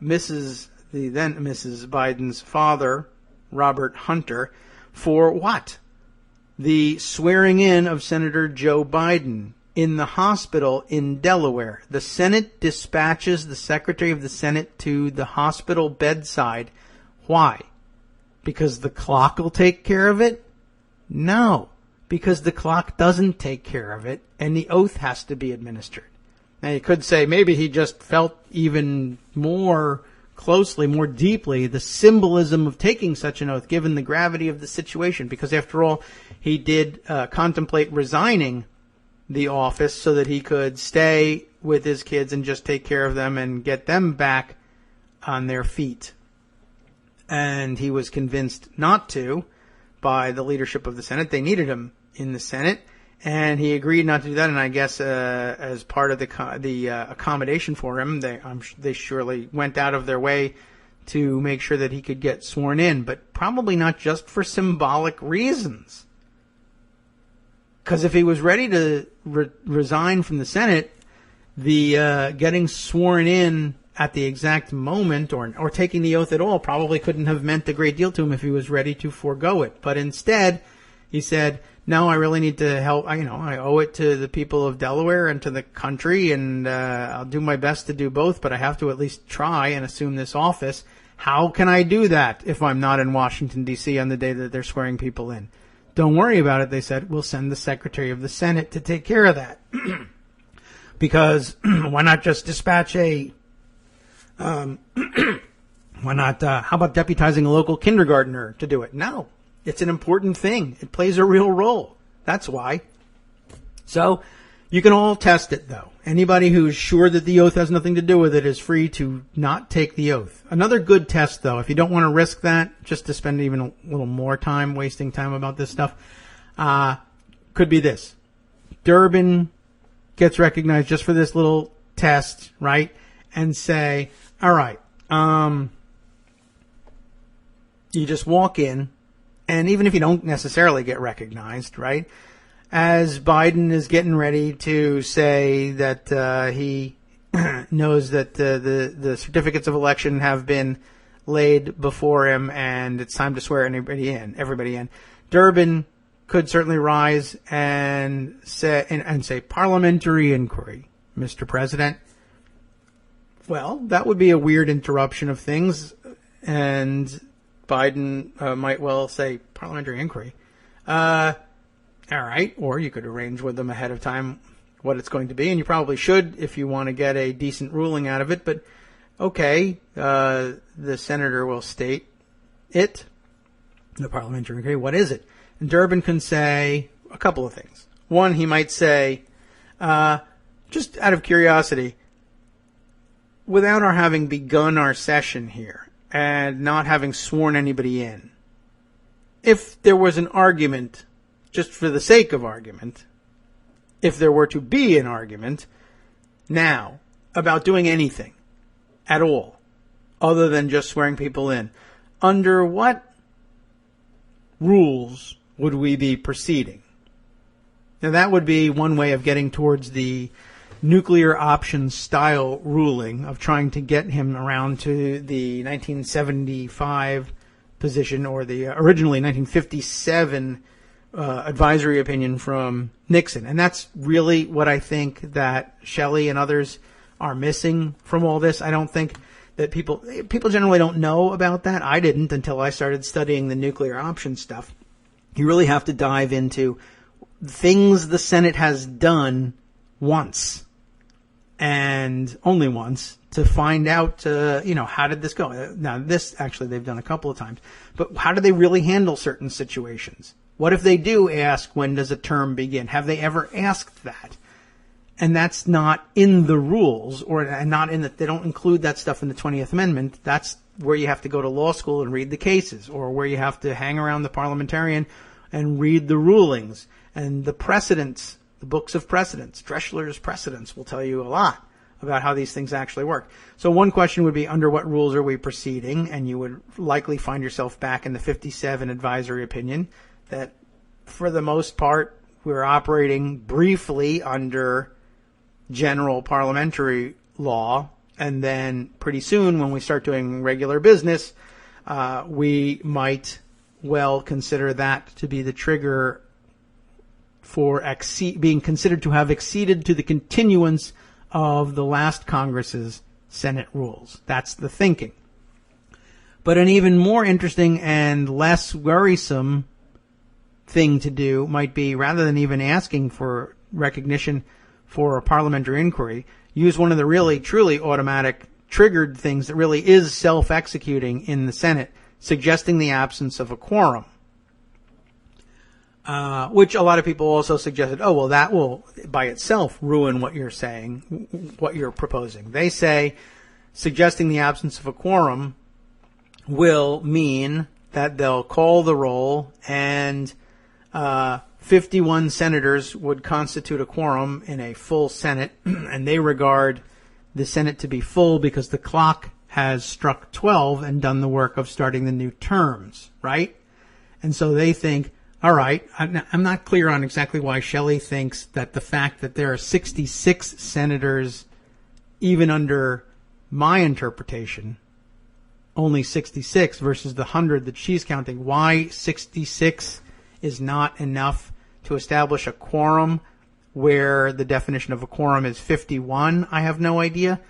Mrs. Biden's father, Robert Hunter, for what? The swearing in of Senator Joe Biden in the hospital in Delaware. The Senate dispatches the Secretary of the Senate to the hospital bedside. Why? Because the clock will take care of it? No, because the clock doesn't take care of it, and the oath has to be administered. Now, you could say maybe he just felt even more closely, more deeply, the symbolism of taking such an oath, given the gravity of the situation, because after all, he did contemplate resigning the office so that he could stay with his kids and just take care of them and get them back on their feet. And he was convinced not to by the leadership of the Senate. They needed him in the Senate, and he agreed not to do that. And I guess as part of the accommodation for him, they surely went out of their way to make sure that he could get sworn in, but probably not just for symbolic reasons. Because if he was ready to resign from the Senate, the getting sworn in at the exact moment or taking the oath at all probably couldn't have meant a great deal to him if he was ready to forego it. But instead, He said, no, I really need to help. I owe it to the people of Delaware and to the country, and I'll do my best to do both, but I have to at least try and assume this office. How can I do that if I'm not in Washington, D.C. on the day that they're swearing people in? Don't worry about it, they said. We'll send the Secretary of the Senate to take care of that. Because why not just dispatch how about deputizing a local kindergartner to do it? No, it's an important thing. It plays a real role. That's why. So you can all test it, though. Anybody who's sure that the oath has nothing to do with it is free to not take the oath. Another good test, though, if you don't want to risk that, just to spend even a little more time wasting time about this stuff, could be this. Durbin gets recognized just for this little test, right? And say, all right, you just walk in, and even if you don't necessarily get recognized, right? As Biden is getting ready to say that he knows that the certificates of election have been laid before him and it's time to swear everybody in, Durbin could certainly rise and say parliamentary inquiry, Mr. President. Well, that would be a weird interruption of things, and Biden might well say parliamentary inquiry. All right, or you could arrange with them ahead of time what it's going to be, and you probably should if you want to get a decent ruling out of it. But okay, the senator will state it, the parliamentary inquiry. What is it? And Durbin can say a couple of things. One, he might say, just out of curiosity, without our having begun our session here and not having sworn anybody in, if there was an argument, just for the sake of argument, if there were to be an argument now about doing anything at all other than just swearing people in, under what rules would we be proceeding? Now, that would be one way of getting towards the nuclear option style ruling of trying to get him around to the 1975 position, or the originally 1957 advisory opinion from Nixon. And that's really what I think that Shelley and others are missing from all this. I don't think that people generally don't know about that. I didn't until I started studying the nuclear option stuff. You really have to dive into things the Senate has done once and only once to find out, how did this go? Now, this actually they've done a couple of times, but how do they really handle certain situations? What if they do ask, when does a term begin? Have they ever asked that? And that's not in the rules, and not in they don't include that stuff in the 20th Amendment. That's where you have to go to law school and read the cases, or where you have to hang around the parliamentarian and read the rulings and the precedents, the books of precedents. Dreschler's precedents will tell you a lot about how these things actually work. So one question would be, under what rules are we proceeding? And you would likely find yourself back in the 57 advisory opinion, that for the most part we're operating briefly under general parliamentary law, and then pretty soon when we start doing regular business, we might well consider that to be the trigger for being considered to have acceded to the continuance of the last Congress's Senate rules. That's the thinking. But an even more interesting and less worrisome thing to do might be, rather than even asking for recognition for a parliamentary inquiry, use one of the really truly automatic triggered things that really is self-executing in the Senate, suggesting the absence of a quorum. Which a lot of people also suggested, that will by itself ruin what you're saying, what you're proposing. They say suggesting the absence of a quorum will mean that they'll call the roll, and 51 senators would constitute a quorum in a full Senate, and they regard the Senate to be full because the clock has struck 12 and done the work of starting the new terms, right? And so they think, all right, I'm not clear on exactly why Shelley thinks that the fact that there are 66 senators, even under my interpretation, only 66 versus the 100 that she's counting, why 66 is not enough to establish a quorum where the definition of a quorum is 51. I have no idea.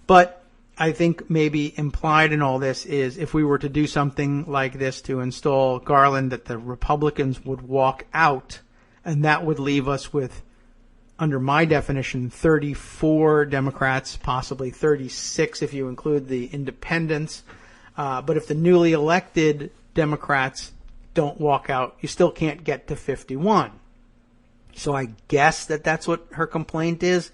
But I think maybe implied in all this is if we were to do something like this to install Garland, that the Republicans would walk out, and that would leave us with, under my definition, 34 Democrats, possibly 36 if you include the independents. But if the newly elected Democrats don't walk out, you still can't get to 51. So I guess that's what her complaint is.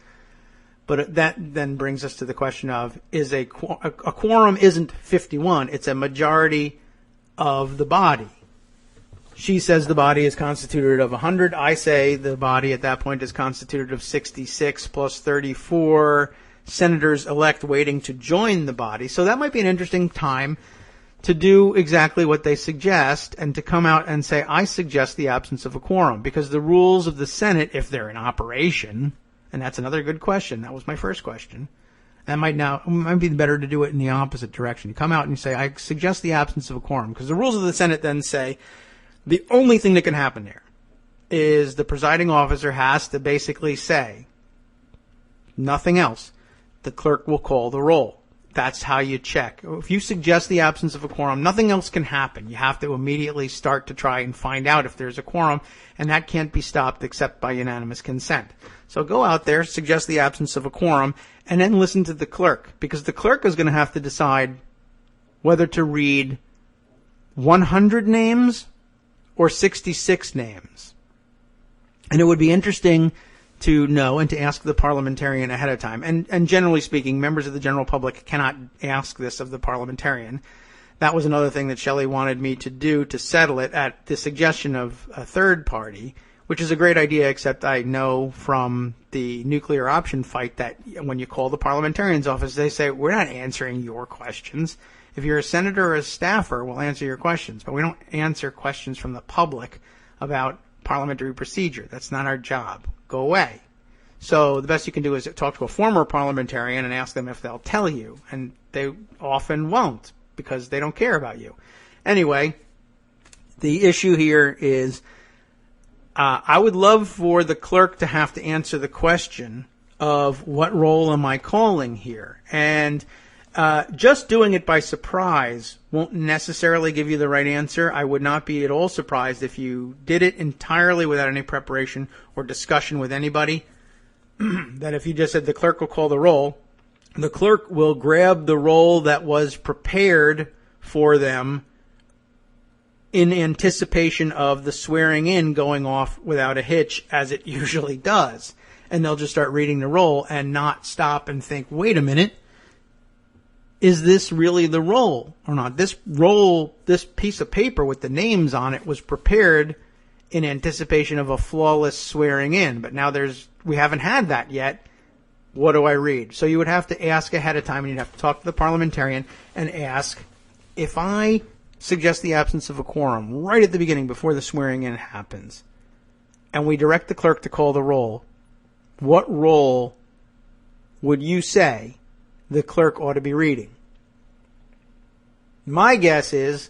But that then brings us to the question of, is a quorum isn't 51, it's a majority of the body. She says the body is constituted of 100. I say the body at that point is constituted of 66 plus 34 senators-elect waiting to join the body. So that might be an interesting time to do exactly what they suggest and to come out and say, I suggest the absence of a quorum, because the rules of the Senate, if they're in operation, and that's another good question. That was my first question. That might be better to do it in the opposite direction. You come out and you say, I suggest the absence of a quorum, because the rules of the Senate then say the only thing that can happen there is the presiding officer has to basically say nothing else. The clerk will call the roll. That's how you check. If you suggest the absence of a quorum, nothing else can happen. You have to immediately start to try and find out if there's a quorum, and that can't be stopped except by unanimous consent. So go out there, suggest the absence of a quorum, and then listen to the clerk, because the clerk is going to have to decide whether to read 100 names or 66 names. And it would be interesting to know and to ask the parliamentarian ahead of time. And generally speaking, members of the general public cannot ask this of the parliamentarian. That was another thing that Shelley wanted me to do to settle it at the suggestion of a third party, which is a great idea, except I know from the nuclear option fight that when you call the parliamentarian's office, they say, we're not answering your questions. If you're a senator or a staffer, we'll answer your questions, but we don't answer questions from the public about parliamentary procedure. That's not our job. Go away. So the best you can do is talk to a former parliamentarian and ask them if they'll tell you, and they often won't because they don't care about you. Anyway, the issue here is I would love for the clerk to have to answer the question of what roll am I calling here, and just doing it by surprise won't necessarily give you the right answer. I would not be at all surprised if you did it entirely without any preparation or discussion with anybody, that if you just said the clerk will call the roll, the clerk will grab the roll that was prepared for them in anticipation of the swearing in going off without a hitch, as it usually does. And they'll just start reading the roll and not stop and think, wait a minute, is this really the roll or not? This roll, this piece of paper with the names on it was prepared in anticipation of a flawless swearing in, but now we haven't had that yet. What do I read? So you would have to ask ahead of time, and you'd have to talk to the parliamentarian and ask, if I suggest the absence of a quorum right at the beginning before the swearing in happens, and we direct the clerk to call the roll, what roll would you say the clerk ought to be reading? My guess is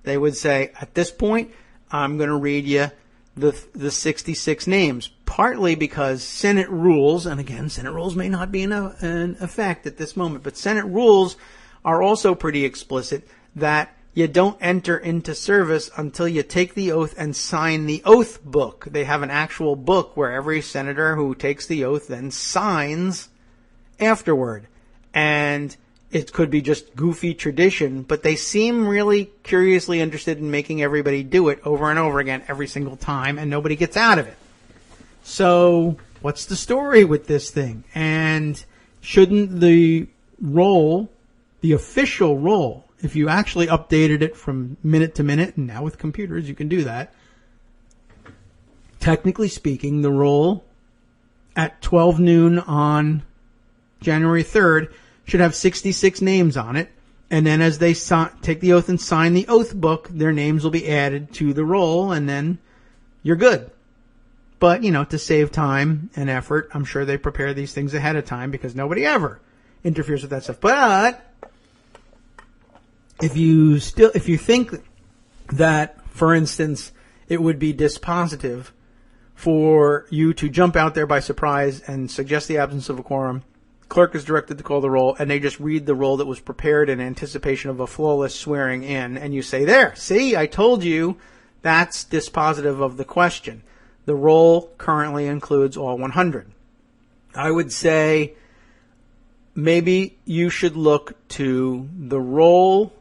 they would say, at this point, I'm going to read you the 66 names, partly because Senate rules, and again, Senate rules may not be in effect at this moment, but Senate rules are also pretty explicit that you don't enter into service until you take the oath and sign the oath book. They have an actual book where every senator who takes the oath then signs afterward. And it could be just goofy tradition, but they seem really curiously interested in making everybody do it over and over again every single time, and nobody gets out of it. So what's the story with this thing? And shouldn't the roll, the official roll, if you actually updated it from minute to minute, and now with computers you can do that, technically speaking, the roll at 12 noon on January 3rd should have 66 names on it, and then as they take the oath and sign the oath book, their names will be added to the roll, and then you're good. But, to save time and effort, I'm sure they prepare these things ahead of time because nobody ever interferes with that stuff. But if you think that, for instance, it would be dispositive for you to jump out there by surprise and suggest the absence of a quorum. Clerk is directed to call the roll, and they just read the roll that was prepared in anticipation of a flawless swearing in, and you say, there, see, I told you, that's dispositive of the question. The roll currently includes all 100. I would say maybe you should look to the roll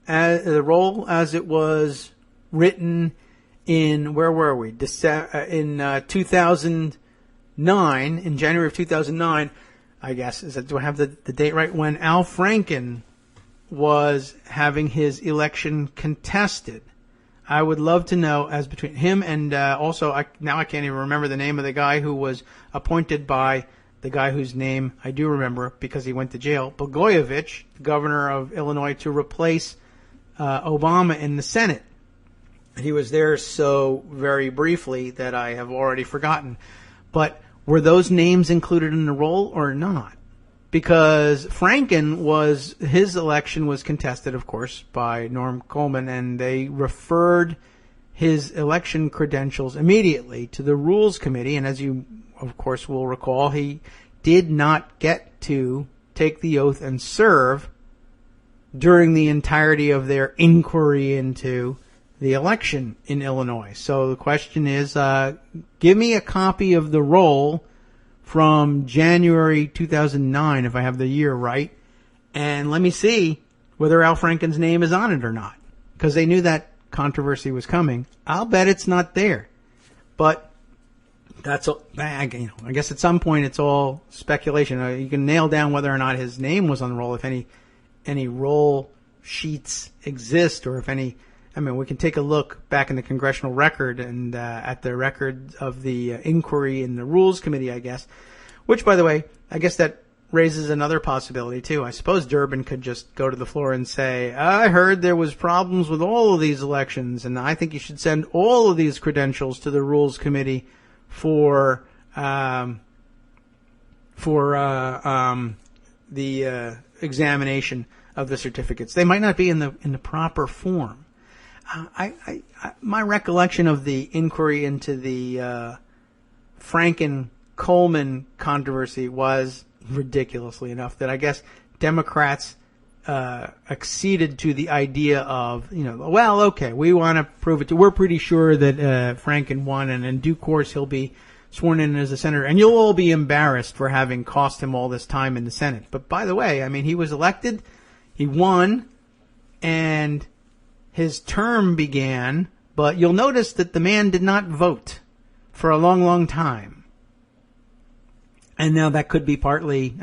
as it was written in, where were we? In 2009, in January of 2009, I guess. Do I have the date right? When Al Franken was having his election contested. I would love to know, as between him and also, now I can't even remember the name of the guy who was appointed by the guy whose name I do remember because he went to jail, Blagojevich, the governor of Illinois, to replace Obama in the Senate. He was there so very briefly that I have already forgotten. But were those names included in the roll or not? Because his election was contested, of course, by Norm Coleman, and they referred his election credentials immediately to the Rules Committee. And as you, of course, will recall, he did not get to take the oath and serve during the entirety of their inquiry into the election in Illinois. So the question is, give me a copy of the roll from January 2009, if I have the year right, and let me see whether Al Franken's name is on it or not, because they knew that controversy was coming. I'll bet it's not there, but that's all. I guess at some point it's all speculation. You can nail down whether or not his name was on the roll, if any roll sheets exist, or if any. I mean, we can take a look back in the congressional record and at the record of the inquiry in the Rules Committee, I guess. Which, by the way, I guess that raises another possibility, too. I suppose Durbin could just go to the floor and say, I heard there was problems with all of these elections, and I think you should send all of these credentials to the Rules Committee for the examination of the certificates. They might not be in the proper form. My recollection of the inquiry into the Franken-Coleman controversy was, ridiculously enough, that I guess Democrats acceded to the idea of, well, okay, we want to prove it. We're pretty sure that Franken won, and in due course he'll be sworn in as a senator, and you'll all be embarrassed for having cost him all this time in the Senate. But by the way, I mean, he was elected, he won, and his term began, but you'll notice that the man did not vote for a long, long time. And now that could be partly,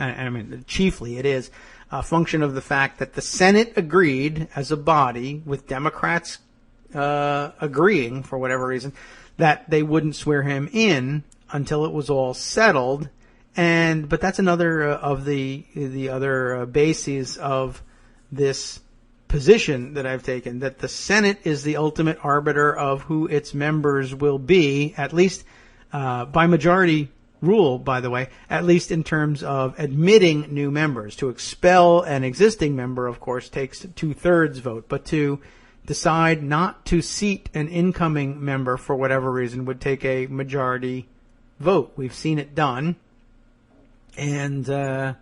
chiefly it is, a function of the fact that the Senate agreed as a body, with Democrats agreeing, for whatever reason, that they wouldn't swear him in until it was all settled. But that's another of the other bases of this position that I've taken, that the Senate is the ultimate arbiter of who its members will be, at least by majority rule, by the way, at least in terms of admitting new members. To expel an existing member, of course, takes 2/3 vote, but to decide not to seat an incoming member for whatever reason would take a majority vote. We've seen it done, and that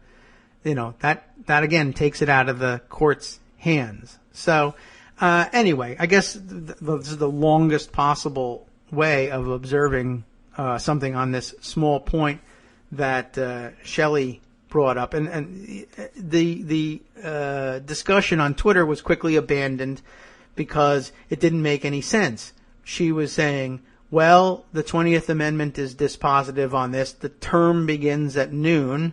again takes it out of the court's hands. So anyway, I guess this is the longest possible way of observing something on this small point that Shelley brought up, and the discussion on Twitter was quickly abandoned because it didn't make any sense. She was saying, well, the 20th Amendment is dispositive on this. The term begins at noon.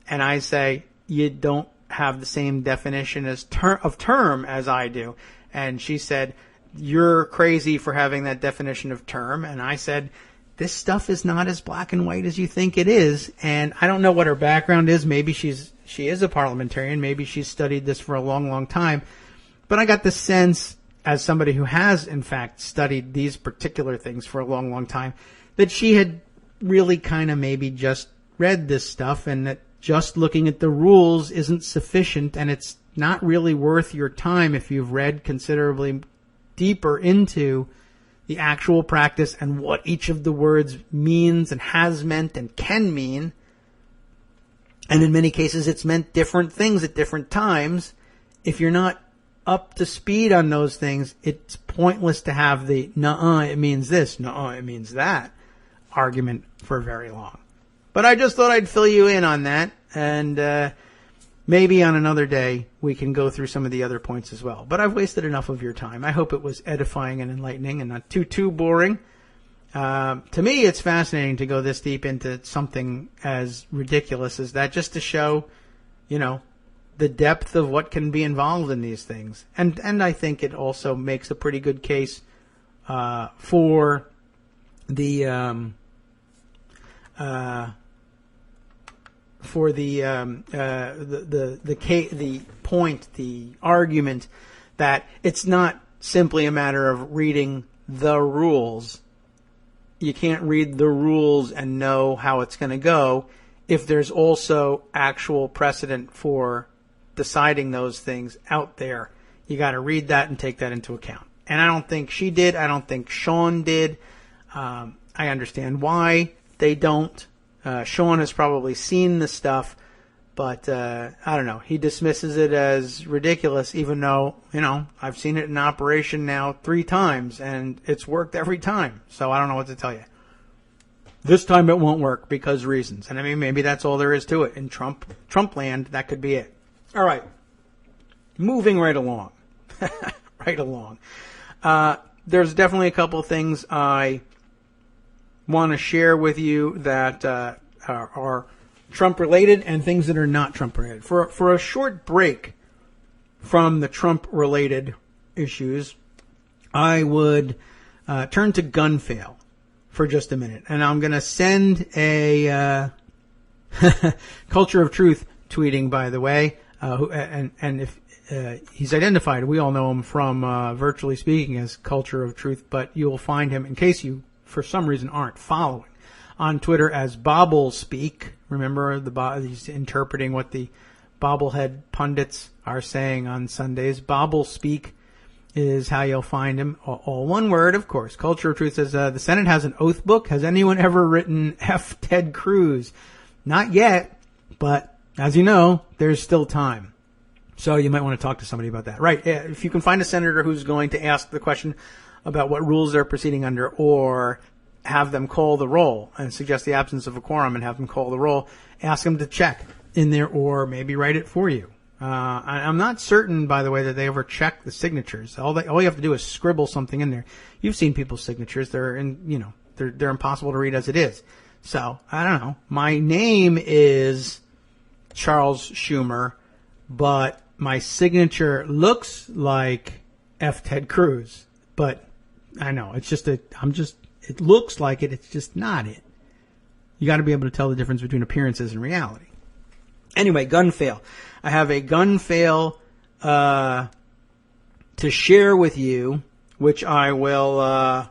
And I say, you don't have the same definition of term as I do. And she said, you're crazy for having that definition of term. And I said, this stuff is not as black and white as you think it is. And I don't know what her background is. Maybe she is a parliamentarian. Maybe she's studied this for a long, long time. But I got the sense, as somebody who has, in fact, studied these particular things for a long, long time, that she had really kind of maybe just read this stuff, and that just looking at the rules isn't sufficient, and it's not really worth your time if you've read considerably deeper into the actual practice and what each of the words means and has meant and can mean. And in many cases, it's meant different things at different times. If you're not up to speed on those things, it's pointless to have the nuh-uh, it means this, nuh-uh, it means that argument for very long. But I just thought I'd fill you in on that, and maybe on another day we can go through some of the other points as well. But I've wasted enough of your time. I hope it was edifying and enlightening and not too boring. To me, it's fascinating to go this deep into something as ridiculous as that, just to show, the depth of what can be involved in these things. And I think it also makes a pretty good case for the argument that it's not simply a matter of reading the rules. You can't read the rules and know how it's going to go if there's also actual precedent for deciding those things out there. You got to read that and take that into account. And I don't think she did. I don't think Sean did. I understand why they don't. Sean has probably seen the stuff, but I don't know. He dismisses it as ridiculous, even though, I've seen it in operation now 3 times, and it's worked every time. So I don't know what to tell you. This time it won't work because reasons. And I mean, maybe that's all there is to it. In Trump land, that could be it. All right. Moving right along. There's definitely a couple of things I want to share with you that are Trump-related and things that are not Trump-related. For a short break from the Trump-related issues, I would turn to gun fail for just a minute. And I'm going to send a Culture of Truth tweeting, by the way, and if he's identified, we all know him from Virtually Speaking as Culture of Truth, but you'll find him, in case you for some reason aren't following, on Twitter as Bobble Speak. Remember, he's interpreting what the bobblehead pundits are saying on Sundays. Bobble Speak is how you'll find him. All one word, of course. Culture of Truth says, the Senate has an oath book. Has anyone ever written F. Ted Cruz? Not yet, but as you know, there's still time. So you might want to talk to somebody about that. Right. If you can find a senator who's going to ask the question about what rules they're proceeding under, or have them call the roll and suggest the absence of a quorum and have them call the roll, ask them to check in there or maybe write it for you. I'm not certain, by the way, that they ever check the signatures. All you have to do is scribble something in there. You've seen people's signatures. They're impossible to read as it is. So, I don't know. My name is Charles Schumer, but my signature looks like F. Ted Cruz. But I know, it looks like it, it's just not it. You got to be able to tell the difference between appearances and reality. Anyway, gun fail. I have a gun fail to share with you, which I will, I'll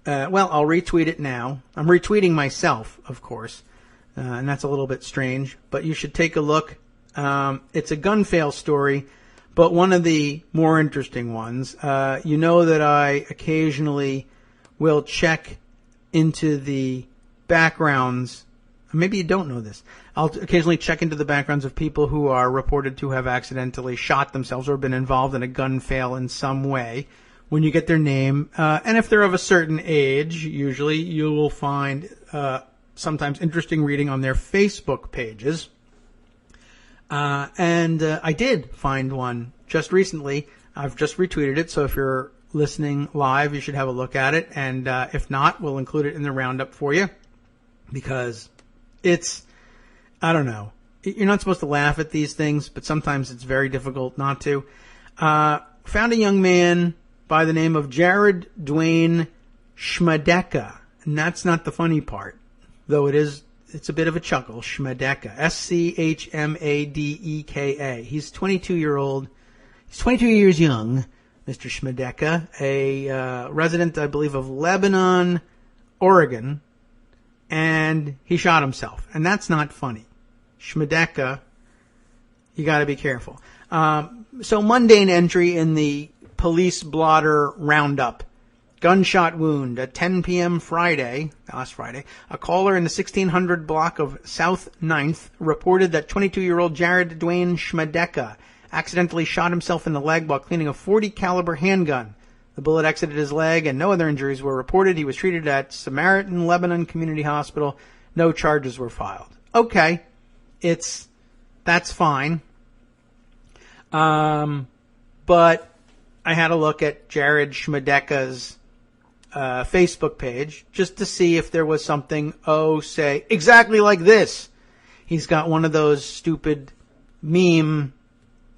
retweet it now. I'm retweeting myself, of course, and that's a little bit strange, but you should take a look. It's a gun fail story, but one of the more interesting ones. You know that I occasionally will check into the backgrounds. Maybe you don't know this. I'll occasionally check into the backgrounds of people who are reported to have accidentally shot themselves or been involved in a gun fail in some way. When you get their name, and if they're of a certain age, usually you will find sometimes interesting reading on their Facebook pages. And I did find one just recently. I've just retweeted it, so if you're listening live, you should have a look at it. And if not, we'll include it in the roundup for you, because it's, I don't know. You're not supposed to laugh at these things, but sometimes it's very difficult not to. Found a young man by the name of Jared Dwayne Schmedeka. And that's not the funny part, though it's a bit of a chuckle. Schmedeka. Schmadeka. He's 22 years young, Mr. Schmedeka, a resident, I believe, of Lebanon, Oregon, and he shot himself. And that's not funny. Schmedeka, you got to be careful. So mundane entry in the police blotter roundup gunshot wound at 10 p.m. last Friday. A caller in the 1600 block of South 9th reported that 22-year-old Jared Dwayne Schmedeka accidentally shot himself in the leg while cleaning a .40 caliber handgun. The bullet exited his leg and no other injuries were reported. He was treated at Samaritan Lebanon Community Hospital. No charges were filed. Okay, that's fine. But I had a look at Jared Schmedeka's Facebook page just to see if there was something, say, exactly like this. He's got one of those stupid meme,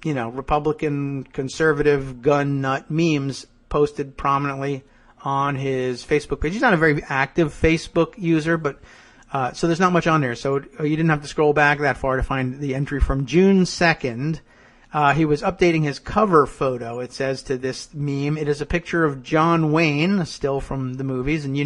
Republican conservative gun nut memes posted prominently on his Facebook page. He's not a very active Facebook user, but so there's not much on there. So you didn't have to scroll back that far to find the entry from June 2nd. He was updating his cover photo. It says to this meme, it is a picture of John Wayne, still from the movies. And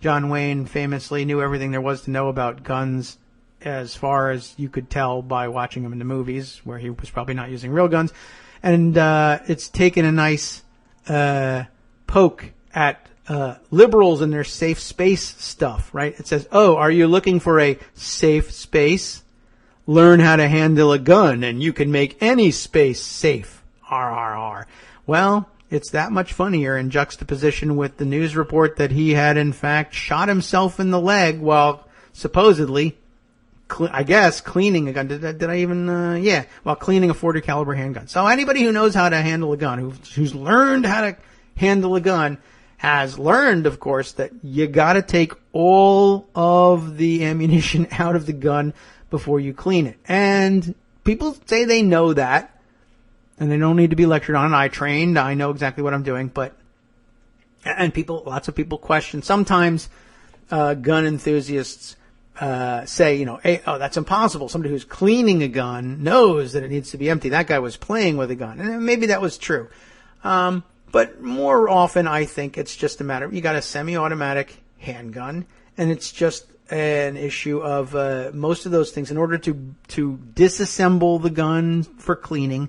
John Wayne famously knew everything there was to know about guns as far as you could tell by watching him in the movies, where he was probably not using real guns. And it's taken a nice poke at liberals and their safe space stuff, right? It says, are you looking for a safe space? Learn how to handle a gun and you can make any space safe. RRR. Well, it's that much funnier in juxtaposition with the news report that he had in fact shot himself in the leg while supposedly, cleaning a gun. Did I even, while cleaning a .40 caliber handgun. So anybody who knows how to handle a gun, who's learned how to handle a gun, has learned, of course, that you gotta take all of the ammunition out of the gun before you clean it. And people say they know that, and they don't need to be lectured on. I trained, I know exactly what I'm doing, lots of people question. Sometimes, gun enthusiasts, say, hey, that's impossible. Somebody who's cleaning a gun knows that it needs to be empty. That guy was playing with a gun. And maybe that was true. But more often, I think it's just a matter of, you got a semi-automatic handgun, and it's just an issue of most of those things. In order to disassemble the gun for cleaning,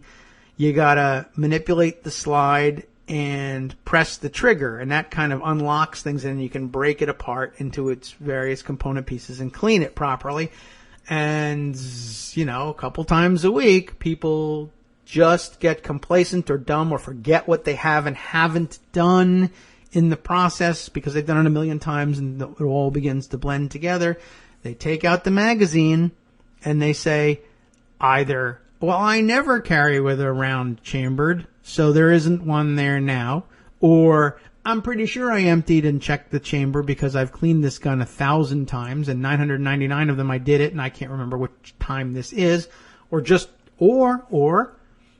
you gotta manipulate the slide and press the trigger, and that kind of unlocks things, and you can break it apart into its various component pieces and clean it properly. And a couple times a week, people just get complacent or dumb or forget what they have and haven't done in the process because they've done it a million times and it all begins to blend together. They take out the magazine and they say either, well, I never carry with a round chambered, so there isn't one there now, or I'm pretty sure I emptied and checked the chamber because I've cleaned this gun 1,000 times and 999 of them I did it and I can't remember which time this is, or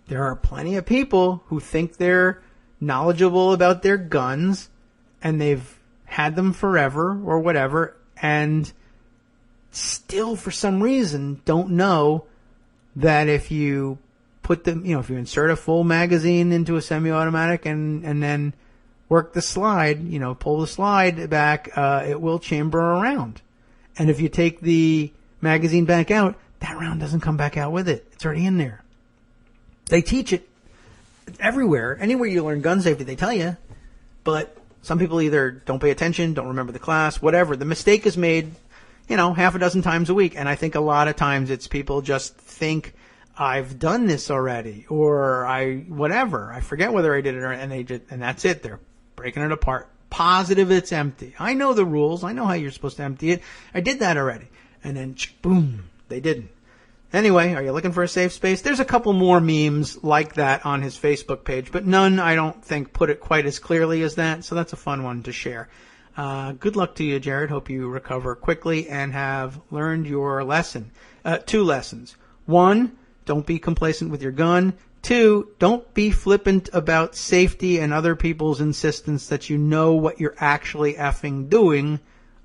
there are plenty of people who think they're knowledgeable about their guns and they've had them forever or whatever and still for some reason don't know that if you put them, if you insert a full magazine into a semi-automatic and then work the slide, pull the slide back, it will chamber around. And if you take the magazine back out, that round doesn't come back out with it. It's already in there. They teach it everywhere. Anywhere you learn gun safety, they tell you. But some people either don't pay attention, don't remember the class, whatever. The mistake is made, half a dozen times a week. And I think a lot of times it's people just think, I've done this already, or I forget whether I did it or, and that's it. They're breaking it apart. Positive it's empty. I know the rules. I know how you're supposed to empty it. I did that already. And then, boom, they didn't. Anyway, are you looking for a safe space? There's a couple more memes like that on his Facebook page, but none, I don't think, put it quite as clearly as that, so that's a fun one to share. Good luck to you, Jared. Hope you recover quickly and have learned your lesson. 2 lessons. 1, don't be complacent with your gun. 2, don't be flippant about safety and other people's insistence that you know what you're actually effing doing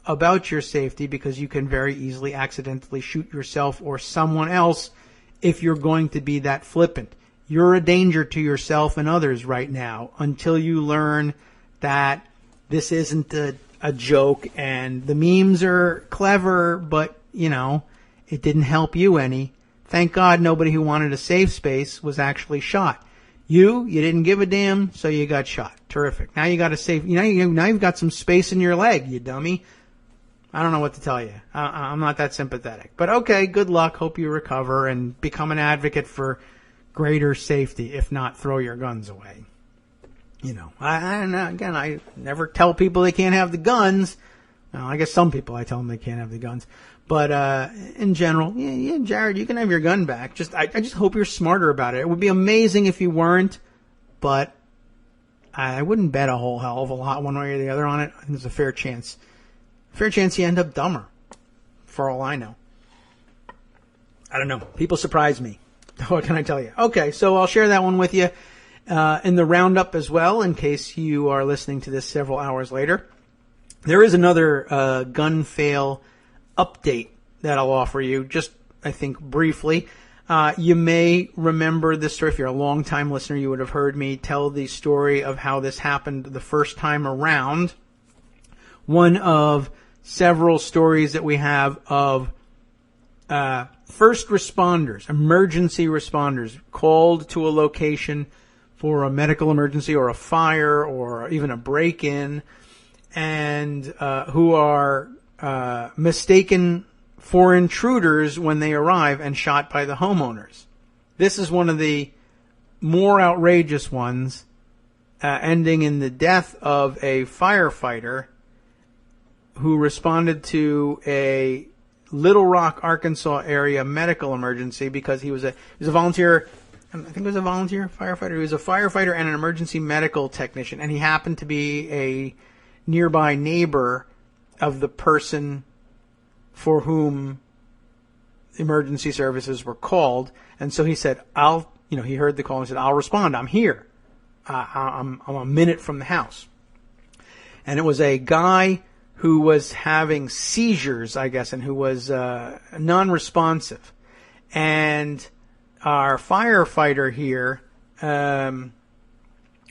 about your safety, because you can very easily accidentally shoot yourself or someone else if you're going to be that flippant. You're a danger to yourself and others right now until you learn that this isn't a joke and the memes are clever, but, it didn't help you any. Thank God nobody who wanted a safe space was actually shot. You didn't give a damn, so you got shot. Terrific. Now you got to save. Now you've got some space in your leg, you dummy. I don't know what to tell you. I'm not that sympathetic. But okay, good luck. Hope you recover and become an advocate for greater safety. If not, throw your guns away. You know, I never tell people they can't have the guns. Well, I guess some people I tell them they can't have the guns. But in general, yeah, Jared, you can have your gun back. I just hope you're smarter about it. It would be amazing if you weren't, but I wouldn't bet a whole hell of a lot one way or the other on it. I think there's a fair chance. Fair chance you end up dumber, for all I know. I don't know. People surprise me. What can I tell you? Okay, so I'll share that one with you in the roundup as well, in case you are listening to this several hours later. There is another gun fail update that I'll offer you, just, I think, briefly. You may remember this story. If you're a long-time listener, you would have heard me tell the story of how this happened the first time around. One of several stories that we have of first responders, emergency responders, called to a location for a medical emergency or a fire or even a break-in, and who are mistaken for intruders when they arrive and shot by the homeowners. This is one of the more outrageous ones, ending in the death of a firefighter who responded to a Little Rock, Arkansas area medical emergency because he was a volunteer. I think he was a volunteer firefighter. He was a firefighter and an emergency medical technician, and he happened to be a nearby neighbor of the person for whom emergency services were called. And so he said, he heard the call and said, I'll respond. I'm here. I'm a minute from the house. And it was a guy who was having seizures, I guess, and who was non-responsive. And our firefighter here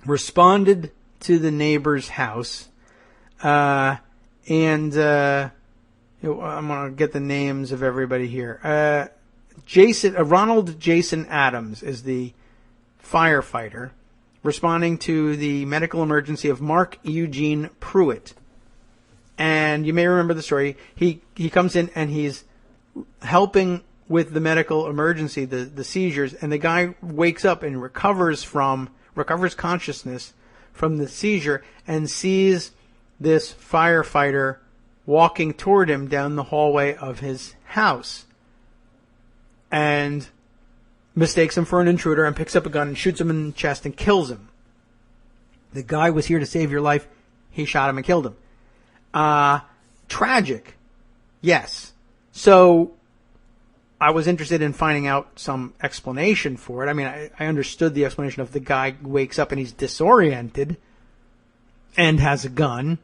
responded to the neighbor's house, and I'm going to get the names of everybody here. Ronald Jason Adams is the firefighter responding to the medical emergency of Mark Eugene Pruitt. And you may remember the story. He comes in and he's helping with the medical emergency, the seizures, and the guy wakes up and recovers consciousness from the seizure and sees this firefighter walking toward him down the hallway of his house and mistakes him for an intruder and picks up a gun and shoots him in the chest and kills him. The guy was here to save your life. He shot him and killed him. Tragic. Yes. So I was interested in finding out some explanation for it. I mean, I understood the explanation of the guy wakes up and he's disoriented and has a gun.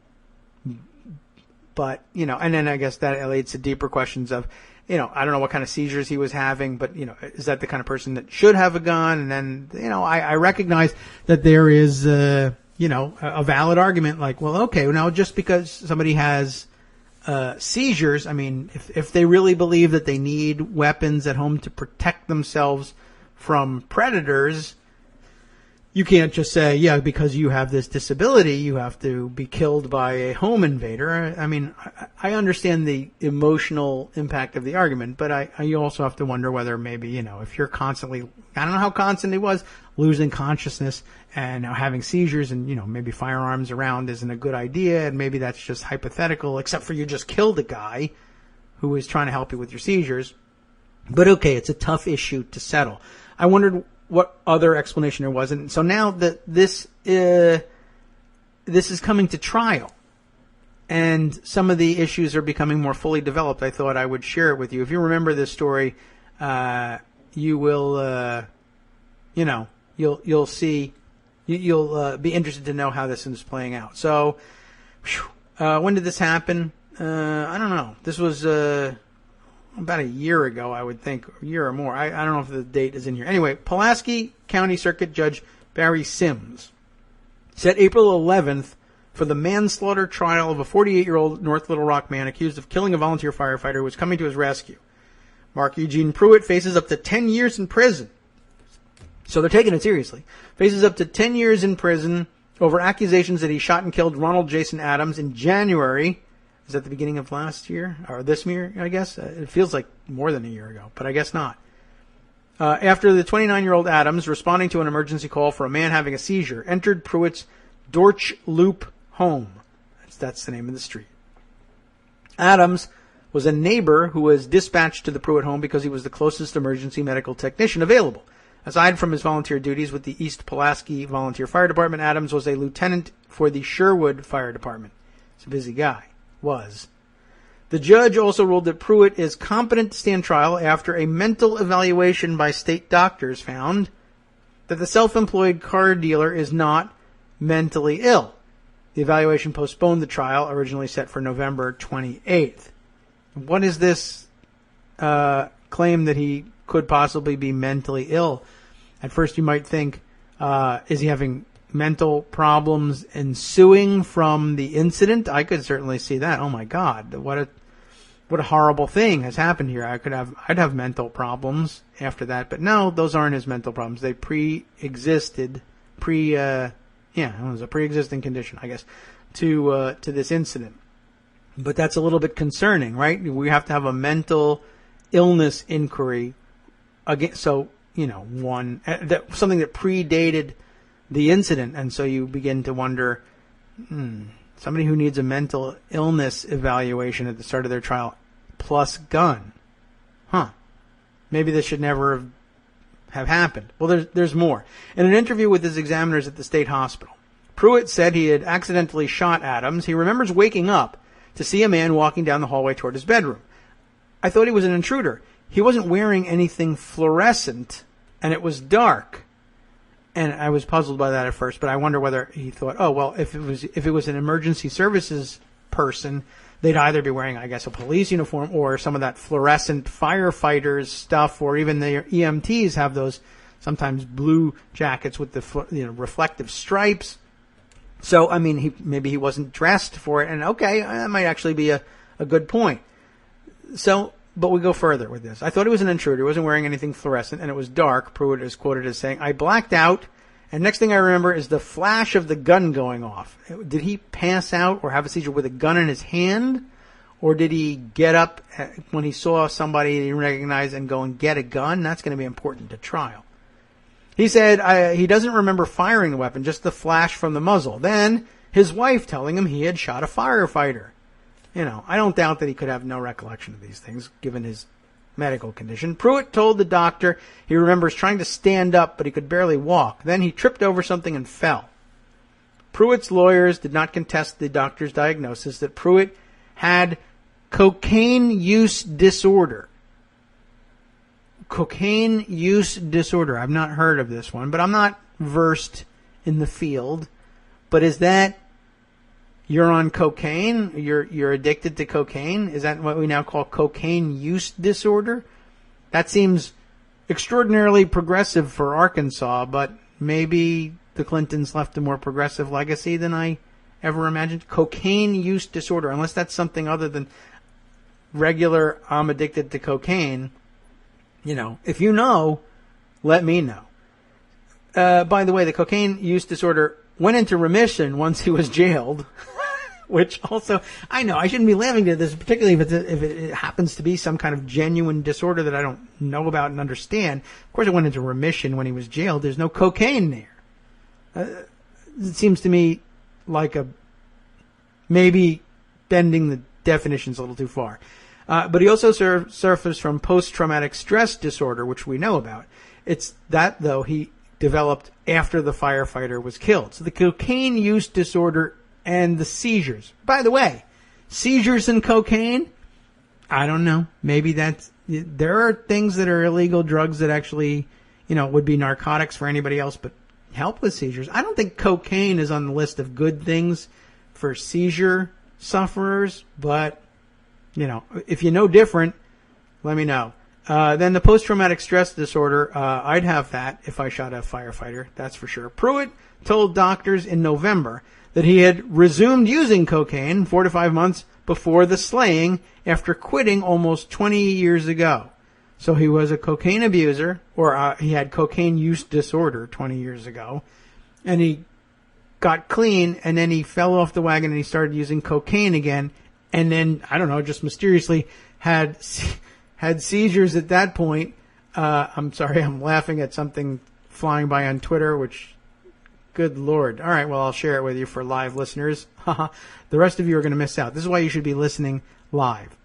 But, and then I guess that leads to deeper questions of, I don't know what kind of seizures he was having, but, is that the kind of person that should have a gun? And then, I recognize that there is, a valid argument like, well, okay, now just because somebody has seizures, I mean, if they really believe that they need weapons at home to protect themselves from predators, you can't just say, yeah, because you have this disability, you have to be killed by a home invader. I mean, I understand the emotional impact of the argument, but you also have to wonder whether maybe, if you're constantly, I don't know how constant it was, losing consciousness and having seizures and, maybe firearms around isn't a good idea, and maybe that's just hypothetical, except for you just killed a guy who was trying to help you with your seizures. But okay, it's a tough issue to settle. I wondered what other explanation there was. And so now that this is coming to trial and some of the issues are becoming more fully developed, I thought I would share it with you. If you remember this story, you will, you'll see, you'll be interested to know how this is playing out. So, when did this happen? I don't know. This was, about a year ago, I would think, a year or more. I don't know if the date is in here. Anyway, Pulaski County Circuit Judge Barry Sims set April 11th for the manslaughter trial of a 48-year-old North Little Rock man accused of killing a volunteer firefighter who was coming to his rescue. Mark Eugene Pruitt faces up to 10 years in prison. So they're taking it seriously. Faces up to 10 years in prison over accusations that he shot and killed Ronald Jason Adams in January. Is that the beginning of last year? Or this year, I guess? It feels like more than a year ago, but I guess not. After the 29-year-old Adams, responding to an emergency call for a man having a seizure, entered Pruitt's Dorch Loop home. That's the name of the street. Adams was a neighbor who was dispatched to the Pruitt home because he was the closest emergency medical technician available. Aside from his volunteer duties with the East Pulaski Volunteer Fire Department, Adams was a lieutenant for the Sherwood Fire Department. He's a busy guy. Was. The judge also ruled that Pruitt is competent to stand trial after a mental evaluation by state doctors found that the self-employed car dealer is not mentally ill. The evaluation postponed the trial, originally set for November 28th. What is this claim that he could possibly be mentally ill? At first you might think, is he having mental problems ensuing from the incident? I could certainly see that. Oh my God, what a horrible thing has happened here. I'd have mental problems after that, but no, those aren't his mental problems. They pre-existed, it was a pre-existing condition, I guess, to this incident. But that's a little bit concerning, right? We have to have a mental illness inquiry again. So, something that predated the incident, and so you begin to wonder, somebody who needs a mental illness evaluation at the start of their trial plus gun. Maybe this should never have happened. Well, there's more. In an interview with his examiners at the state hospital, Pruitt said he had accidentally shot Adams. He remembers waking up to see a man walking down the hallway toward his bedroom. I thought he was an intruder. He wasn't wearing anything fluorescent, and it was dark. And I was puzzled by that at first, but I wonder whether he thought, oh, well, if it was an emergency services person, they'd either be wearing, I guess, a police uniform or some of that fluorescent firefighters stuff, or even the EMTs have those sometimes blue jackets with the reflective stripes. So, I mean, maybe he wasn't dressed for it, and okay, that might actually be a good point. So, but we go further with this. I thought he was an intruder. He wasn't wearing anything fluorescent, and it was dark. Pruitt is quoted as saying, I blacked out, and next thing I remember is the flash of the gun going off. Did he pass out or have a seizure with a gun in his hand? Or did he get up when he saw somebody he didn't recognize and go and get a gun? That's going to be important to trial. He said he doesn't remember firing the weapon, just the flash from the muzzle. Then his wife telling him he had shot a firefighter. I don't doubt that he could have no recollection of these things, given his medical condition. Pruitt told the doctor he remembers trying to stand up, but he could barely walk. Then he tripped over something and fell. Pruitt's lawyers did not contest the doctor's diagnosis that Pruitt had cocaine use disorder. Cocaine use disorder. I've not heard of this one, but I'm not versed in the field. But is that you're on cocaine? You're addicted to cocaine? Is that what we now call cocaine use disorder? That seems extraordinarily progressive for Arkansas, but maybe the Clintons left a more progressive legacy than I ever imagined. Cocaine use disorder, unless that's something other than regular I'm addicted to cocaine. If you know, let me know. By the way, the cocaine use disorder went into remission once he was jailed, which also, I know, I shouldn't be laughing at this, particularly if it happens to be some kind of genuine disorder that I don't know about and understand. Of course, it went into remission when he was jailed. There's no cocaine there. It seems to me like maybe bending the definitions a little too far. But he also suffers from post-traumatic stress disorder, which we know about. It's that, though, he developed after the firefighter was killed. So the cocaine use disorder and the seizures. By the way, seizures and cocaine, I don't know. Maybe there are things that are illegal drugs that actually, would be narcotics for anybody else, but help with seizures. I don't think cocaine is on the list of good things for seizure sufferers, but if you know different, let me know. Then the post-traumatic stress disorder, I'd have that if I shot a firefighter, that's for sure. Pruitt told doctors in November that he had resumed using cocaine 4 to 5 months before the slaying after quitting almost 20 years ago. So he was a cocaine abuser, or he had cocaine use disorder 20 years ago, and he got clean, and then he fell off the wagon and he started using cocaine again, and then, I don't know, just mysteriously had seizures at that point. I'm sorry, I'm laughing at something flying by on Twitter, which, good Lord. All right, well, I'll share it with you for live listeners. The rest of you are going to miss out. This is why you should be listening live.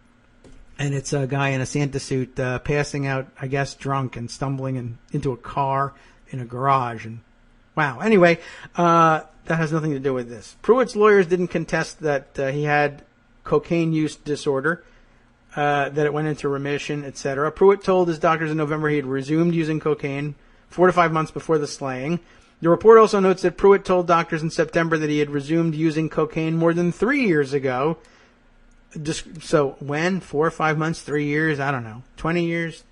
And it's a guy in a Santa suit passing out, I guess, drunk and stumbling into a car in a garage. And wow. Anyway, that has nothing to do with this. Pruitt's lawyers didn't contest that he had cocaine use disorder, that it went into remission, etc. Pruitt told his doctors in November he had resumed using cocaine 4 to 5 months before the slaying. The report also notes that Pruitt told doctors in September that he had resumed using cocaine more than 3 years ago. So when? 4 or 5 months? 3 years? I don't know. 20 years?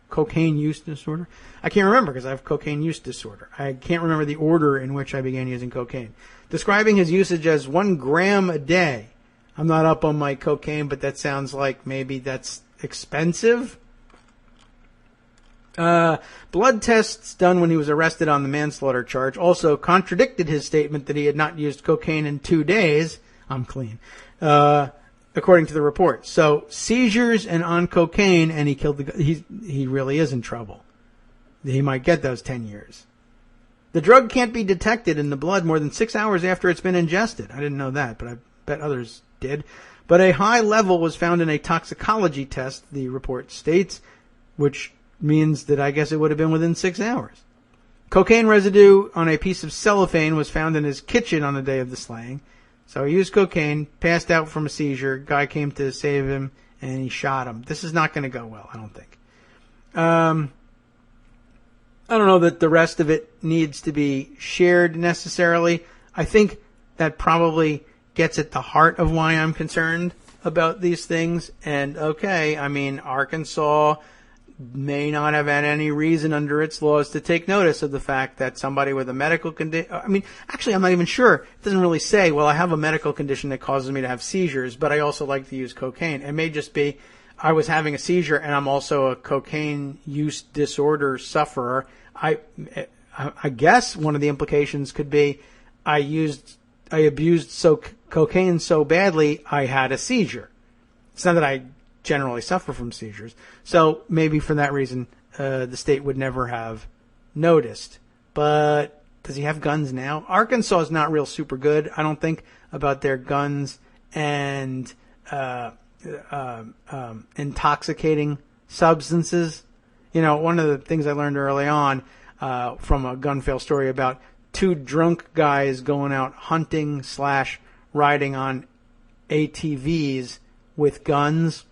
Cocaine use disorder? I can't remember because I have cocaine use disorder. I can't remember the order in which I began using cocaine. Describing his usage as 1 gram a day. I'm not up on my cocaine, but that sounds like maybe that's expensive. Blood tests done when he was arrested on the manslaughter charge also contradicted his statement that he had not used cocaine in 2 days. I'm clean. According to the report. So seizures and on cocaine, and he killed he really is in trouble. He might get those 10 years. The drug can't be detected in the blood more than 6 hours after it's been ingested. I didn't know that, but I bet others did. But a high level was found in a toxicology test, the report states, which means that I guess it would have been within 6 hours. Cocaine residue on a piece of cellophane was found in his kitchen on the day of the slaying. So he used cocaine, passed out from a seizure. Guy came to save him, and he shot him. This is not going to go well, I don't think. I don't know that the rest of it needs to be shared necessarily. I think that probably gets at the heart of why I'm concerned about these things. And okay, I mean, Arkansas may not have had any reason under its laws to take notice of the fact that somebody with a medical condition, I mean, actually, I'm not even sure. It doesn't really say, well, I have a medical condition that causes me to have seizures, but I also like to use cocaine. It may just be, I was having a seizure and I'm also a cocaine use disorder sufferer. I guess one of the implications could be I abused cocaine so badly I had a seizure. It's not that I generally suffer from seizures. So maybe for that reason, the state would never have noticed. But does he have guns now? Arkansas is not real super good, I don't think, about their guns and intoxicating substances. You know, one of the things I learned early on from a gun fail story about 2 drunk guys going out hunting / riding on ATVs with guns.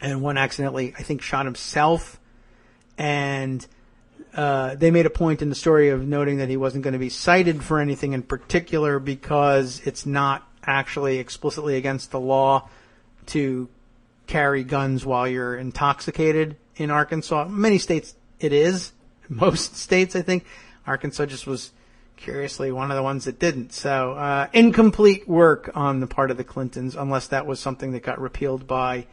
And one accidentally, I think, shot himself. And they made a point in the story of noting that he wasn't going to be cited for anything in particular because it's not actually explicitly against the law to carry guns while you're intoxicated in Arkansas. Many states it is. Most states, I think. Arkansas just was curiously one of the ones that didn't. So incomplete work on the part of the Clintons, unless that was something that got repealed by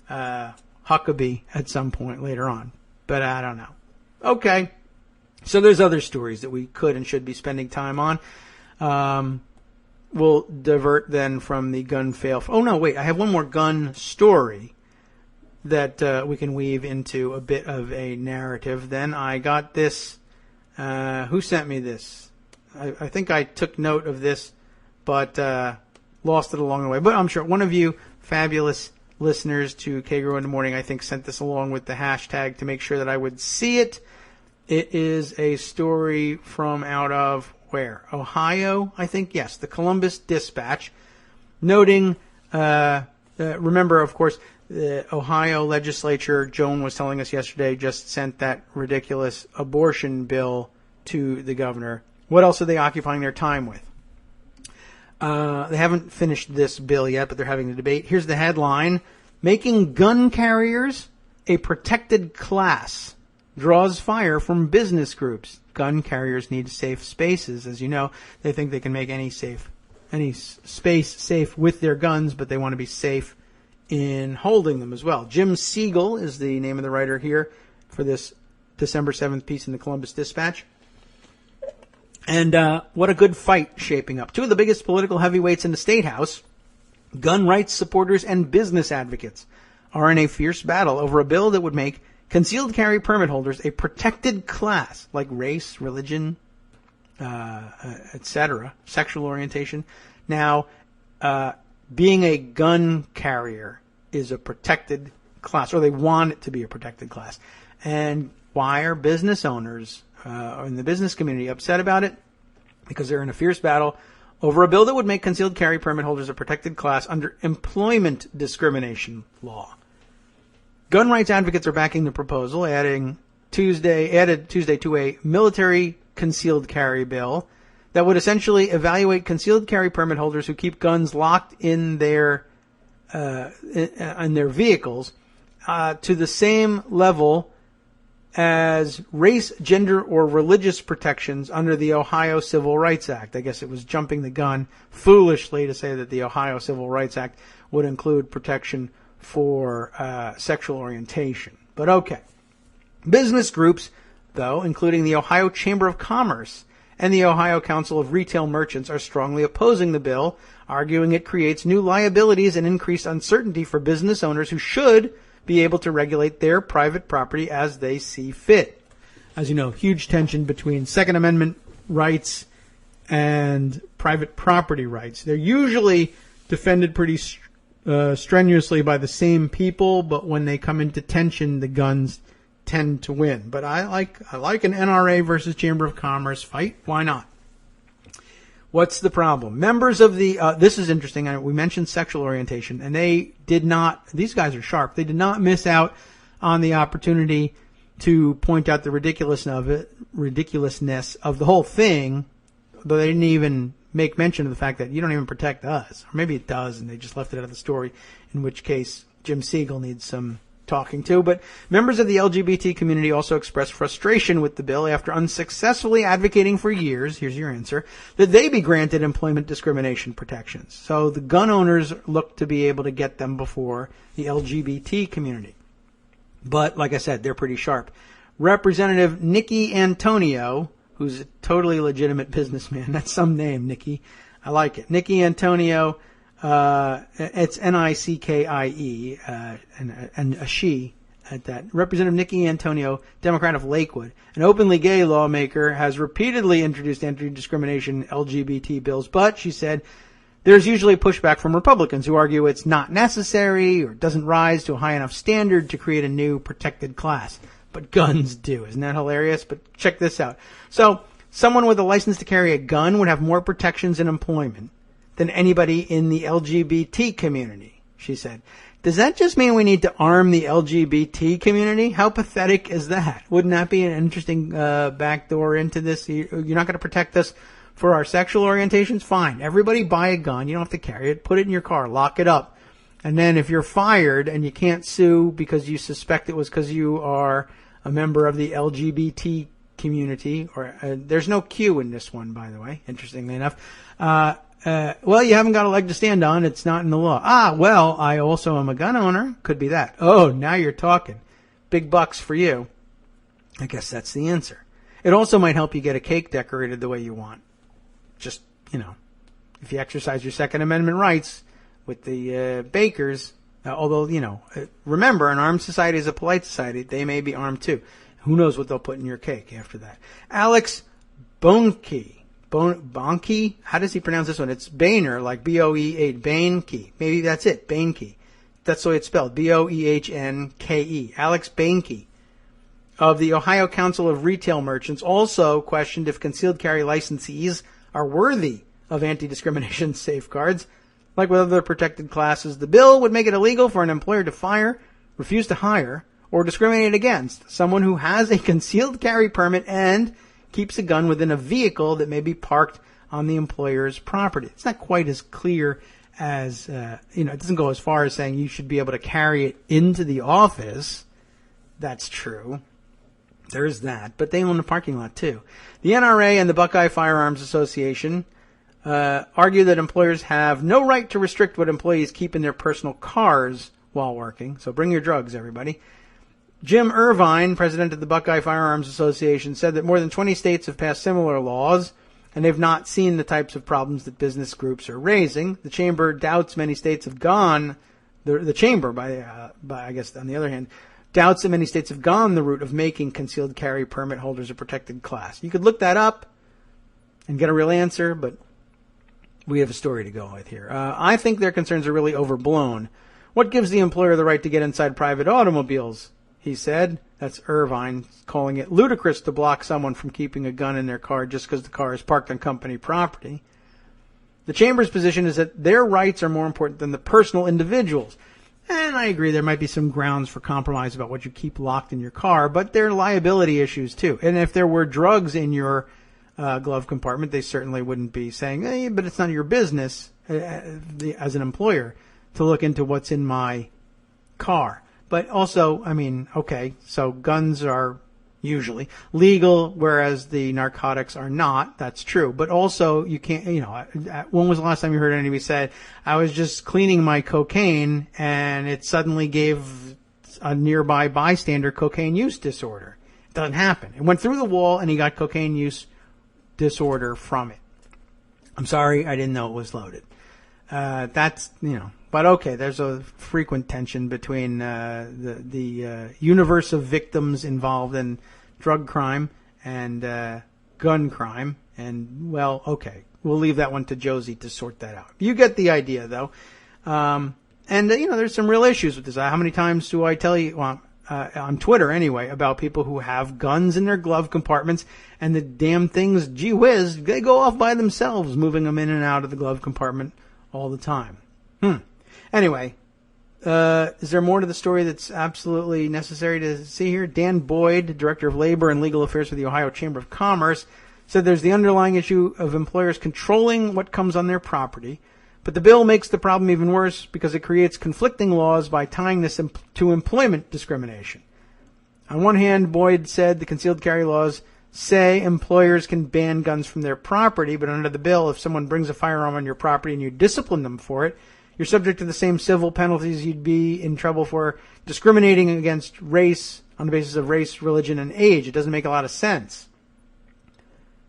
Huckabee at some point later on. But I don't know. Okay. So there's other stories that we could and should be spending time on. We'll divert then from the gun fail. Oh, no, wait. I have one more gun story that we can weave into a bit of a narrative. Then I got this. Who sent me this? I think I took note of this, but lost it along the way. But I'm sure one of you fabulous listeners to Kagro in the Morning, I think, sent this along with the hashtag to make sure that I would see it. It is a story from out of where? Ohio, I think? Yes, the Columbus Dispatch, noting, remember, of course, the Ohio legislature, Joan was telling us yesterday, just sent that ridiculous abortion bill to the governor. What else are they occupying their time with? They haven't finished this bill yet, but they're having a debate. Here's the headline. Making gun carriers a protected class draws fire from business groups. Gun carriers need safe spaces. As you know, they think they can make any space safe with their guns, but they want to be safe in holding them as well. Jim Siegel is the name of the writer here for this December 7th piece in the Columbus Dispatch. And what a good fight shaping up. Two of the biggest political heavyweights in the State House, gun rights supporters and business advocates, are in a fierce battle over a bill that would make concealed carry permit holders a protected class, like race, religion, etc., sexual orientation. Now, being a gun carrier is a protected class, or they want it to be a protected class. And why are business owners in the business community upset about it? Because they're in a fierce battle over a bill that would make concealed carry permit holders a protected class under employment discrimination law. Gun rights advocates are backing the proposal, added Tuesday to a military concealed carry bill that would essentially evaluate concealed carry permit holders who keep guns locked in their vehicles to the same level as race, gender, or religious protections under the Ohio Civil Rights Act. I guess it was jumping the gun foolishly to say that the Ohio Civil Rights Act would include protection for sexual orientation. But okay. Business groups, though, including the Ohio Chamber of Commerce and the Ohio Council of Retail Merchants, are strongly opposing the bill, arguing it creates new liabilities and increased uncertainty for business owners who should be able to regulate their private property as they see fit. As you know, huge tension between Second Amendment rights and private property rights. They're usually defended pretty strenuously by the same people, but when they come into tension, the guns tend to win. But I like an NRA versus Chamber of Commerce fight. Why not? What's the problem? Members of the, this is interesting. We mentioned sexual orientation, and they did not, these guys are sharp. They did not miss out on the opportunity to point out the ridiculousness of the whole thing, though they didn't even make mention of the fact that you don't even protect us. Or maybe it does, and they just left it out of the story, in which case Jim Siegel needs some talking to. But members of the LGBT community also expressed frustration with the bill after unsuccessfully advocating for years, here's your answer, that they be granted employment discrimination protections. So the gun owners look to be able to get them before the LGBT community. But like I said, they're pretty sharp. Representative Nikki Antonio, who's a totally legitimate businessman, that's some name, Nikki. I like it. Nikki Antonio, it's Nickie, and a she at that. Representative Nikki Antonio, Democrat of Lakewood, an openly gay lawmaker, has repeatedly introduced anti-discrimination LGBT bills, but she said there's usually pushback from Republicans who argue it's not necessary or doesn't rise to a high enough standard to create a new protected class. But guns do. Isn't that hilarious? But check this out. So someone with a license to carry a gun would have more protections in employment than anybody in the LGBT community, she said. Does that just mean we need to arm the LGBT community? How pathetic is that? Wouldn't that be an interesting backdoor into this? You're not going to protect us for our sexual orientations? Fine. Everybody buy a gun. You don't have to carry it. Put it in your car. Lock it up. And then if you're fired and you can't sue because you suspect it was because you are a member of the LGBT community, or there's no Q in this one, by the way, interestingly enough, well, you haven't got a leg to stand on. It's not in the law. Well, I also am a gun owner. Could be that. Oh, now you're talking. Big bucks for you. I guess that's the answer. It also might help you get a cake decorated the way you want. Just, if you exercise your Second Amendment rights with the bakers, although, remember, an armed society is a polite society. They may be armed too. Who knows what they'll put in your cake after that. Alex Bonke. Bonke? How does he pronounce this one? It's Boehner, like B-O-E-8, Boehnke. Maybe that's it, Boehnke. That's the way it's spelled, B-O-E-H-N-K-E. Alex Boehnke of the Ohio Council of Retail Merchants also questioned if concealed carry licensees are worthy of anti-discrimination safeguards. Like with other protected classes, the bill would make it illegal for an employer to fire, refuse to hire, or discriminate against someone who has a concealed carry permit and keeps a gun within a vehicle that may be parked on the employer's property. It's not quite as clear as, it doesn't go as far as saying you should be able to carry it into the office. That's true. There's that. But they own the parking lot, too. The NRA and the Buckeye Firearms Association argue that employers have no right to restrict what employees keep in their personal cars while working. So bring your drugs, everybody. Jim Irvine, president of the Buckeye Firearms Association, said that more than 20 states have passed similar laws, and they've not seen the types of problems that business groups are raising. The chamber doubts many states have gone, the chamber, by I guess on the other hand, doubts that many states have gone the route of making concealed carry permit holders a protected class. You could look that up and get a real answer, but we have a story to go with here. I think their concerns are really overblown. What gives the employer the right to get inside private automobiles? He said. That's Irvine calling it ludicrous to block someone from keeping a gun in their car just because the car is parked on company property. The chamber's position is that their rights are more important than the personal individuals. And I agree there might be some grounds for compromise about what you keep locked in your car, but there are liability issues too. And if there were drugs in your glove compartment, they certainly wouldn't be saying, hey, but it's none of your business as an employer to look into what's in my car. But also, I mean, okay, so guns are usually legal, whereas the narcotics are not. That's true. But also, you can't, when was the last time you heard anybody say, I was just cleaning my cocaine and it suddenly gave a nearby bystander cocaine use disorder? It doesn't happen. It went through the wall and he got cocaine use disorder from it. I'm sorry, I didn't know it was loaded. That's, but okay, there's a frequent tension between the universe of victims involved in drug crime and gun crime. And, well, okay, we'll leave that one to Josie to sort that out. You get the idea, though. There's some real issues with this. How many times do I tell you, on Twitter anyway, about people who have guns in their glove compartments and the damn things, gee whiz, they go off by themselves, moving them in and out of the glove compartment all the time. Anyway, is there more to the story that's absolutely necessary to see here? Dan Boyd, Director of Labor and Legal Affairs for the Ohio Chamber of Commerce, said there's the underlying issue of employers controlling what comes on their property, but the bill makes the problem even worse because it creates conflicting laws by tying this to employment discrimination. On one hand, Boyd said the concealed carry laws say employers can ban guns from their property, but under the bill, if someone brings a firearm on your property and you discipline them for it, you're subject to the same civil penalties you'd be in trouble for discriminating against race on the basis of race, religion, and age. It doesn't make a lot of sense.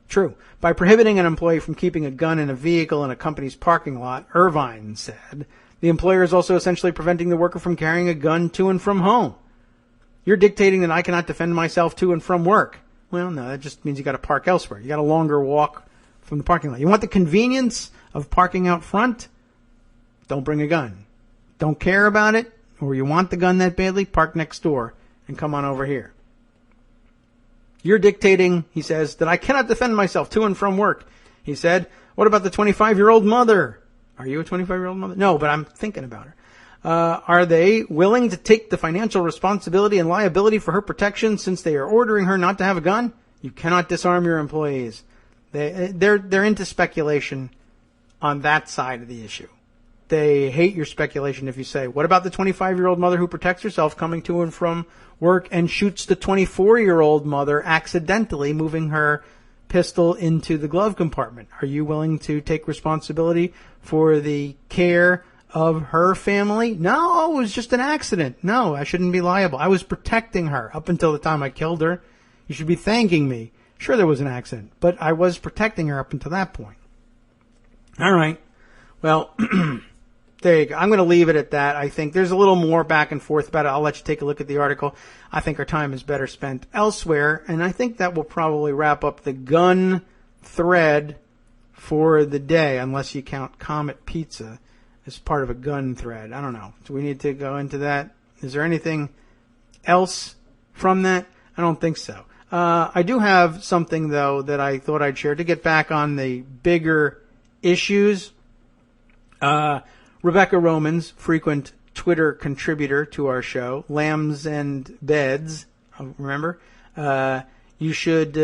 True. By prohibiting an employee from keeping a gun in a vehicle in a company's parking lot, Irvine said, the employer is also essentially preventing the worker from carrying a gun to and from home. You're dictating that I cannot defend myself to and from work. Well, no, that just means you got to park elsewhere. You got a longer walk from the parking lot. You want the convenience of parking out front? Don't bring a gun. Don't care about it, or you want the gun that badly? Park next door and come on over here. You're dictating, he says, that I cannot defend myself to and from work. He said, what about the 25-year-old mother? Are you a 25-year-old mother? No, but I'm thinking about her. Are they willing to take the financial responsibility and liability for her protection since they are ordering her not to have a gun? You cannot disarm your employees. They're into speculation on that side of the issue. They hate your speculation if you say, what about the 25-year-old mother who protects herself coming to and from work and shoots the 24-year-old mother accidentally moving her pistol into the glove compartment? Are you willing to take responsibility for the care of her family? No, it was just an accident. No, I shouldn't be liable. I was protecting her up until the time I killed her. You should be thanking me. Sure, there was an accident, but I was protecting her up until that point. All right. Well, there you go. I'm going to leave it at that. I think there's a little more back and forth about it. I'll let you take a look at the article. I think our time is better spent elsewhere, and I think that will probably wrap up the gun thread for the day, unless you count Comet Pizza as part of a gun thread. I don't know. Do we need to go into that? Is there anything else from that? I don't think so. I do have something, though, that I thought I'd share to get back on the bigger issues. Rebecca Romans, frequent Twitter contributor to our show, Lambs and Beds, remember? You should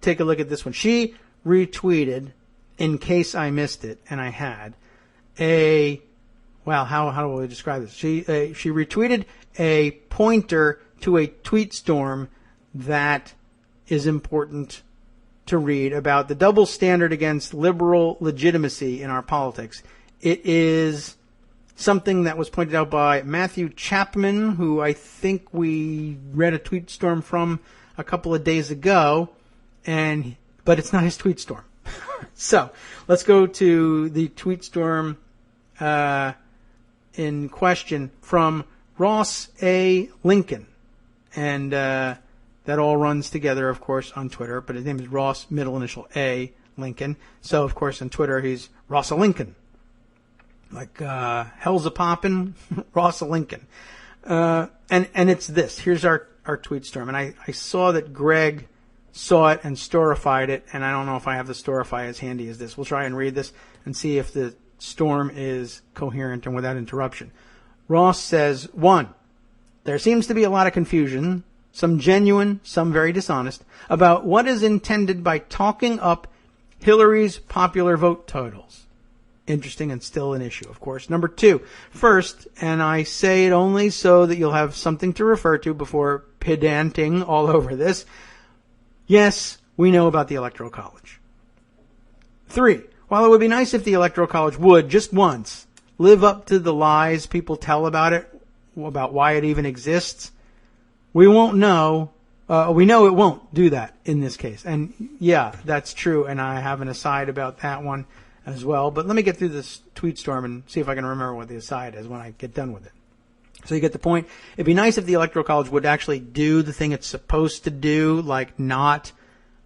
take a look at this one. She retweeted, in case I missed it, and I had, how do I describe this? She retweeted a pointer to a tweet storm that is important to read about the double standard against liberal legitimacy in our politics. It is something that was pointed out by Matthew Chapman, who I think we read a tweet storm from a couple of days ago, but it's not his tweet storm. So let's go to the tweet storm in question from Ross A. Lincoln. And that all runs together, of course, on Twitter. But his name is Ross, middle initial A, Lincoln. So, of course, on Twitter, he's Ross A. Lincoln. Like hell's a poppin', Ross A. Lincoln. And it's this. Here's our tweet storm. And I saw that Greg saw it and storified it. And I don't know if I have the storify as handy as this. We'll try and read this and see if the storm is coherent and without interruption. Ross says, 1. There seems to be a lot of confusion, some genuine, some very dishonest, about what is intended by talking up Hillary's popular vote totals. Interesting and still an issue, of course. Number 2, first, and I say it only so that you'll have something to refer to before pedanting all over this. Yes, we know about the Electoral College. 3, while it would be nice if the Electoral College would, just once, live up to the lies people tell about it, about why it even exists, we won't know. We know it won't do that in this case. And yeah, that's true. And I have an aside about that one as well. But let me get through this tweet storm and see if I can remember what the aside is when I get done with it. So you get the point. It'd be nice if the Electoral College would actually do the thing it's supposed to do, like not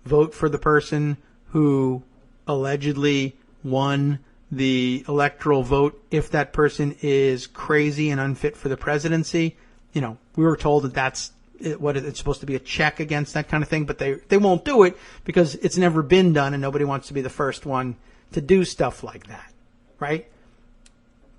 vote for the person who allegedly won the electoral vote if that person is crazy and unfit for the presidency. You know, we were told that that's what it's supposed to be, a check against that kind of thing, but they won't do it because it's never been done and nobody wants to be the first one to do stuff like that, right?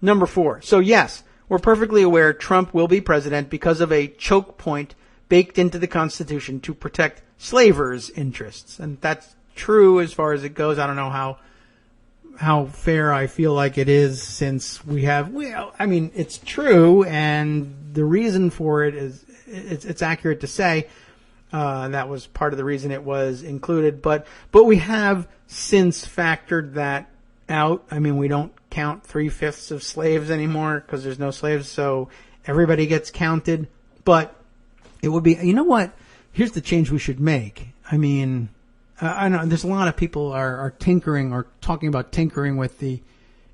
Number 4. So yes, we're perfectly aware Trump will be president because of a choke point baked into the Constitution to protect slavers' interests. And that's true as far as it goes. I don't know how fair I feel like it is, since it's true, and the reason for it is it's accurate to say that was part of the reason it was included, but we have since factored that out. I mean, we don't count 3/5 of slaves anymore because there's no slaves, so everybody gets counted. But it would be, you know what? Here's the change we should make. I mean, I know there's a lot of people are tinkering or talking about tinkering with the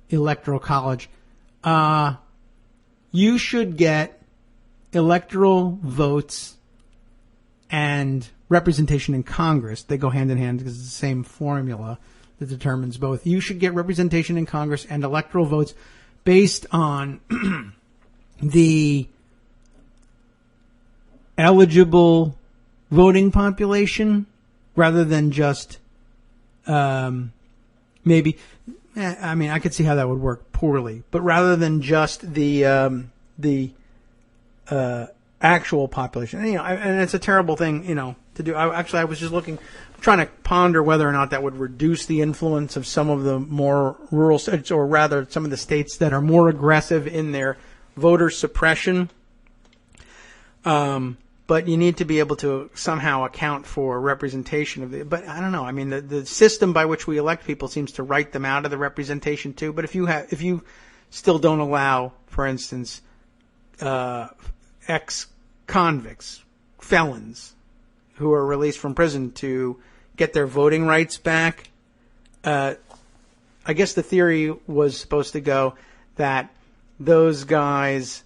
Electoral College. You should get electoral votes and representation in Congress. They go hand in hand because it's the same formula that determines both. You should get representation in Congress and electoral votes based on the eligible voting population, rather than just maybe. I mean, I could see how that would work poorly, but rather than just the actual population, and it's a terrible thing, to do. I was just trying to ponder whether or not that would reduce the influence of some of the more rural states, or rather some of the states that are more aggressive in their voter suppression. But you need to be able to somehow account for representation of but I don't know. I mean, the system by which we elect people seems to write them out of the representation too. But if you still don't allow, for instance, ex-convicts, felons who are released from prison to get their voting rights back, I guess the theory was supposed to go that those guys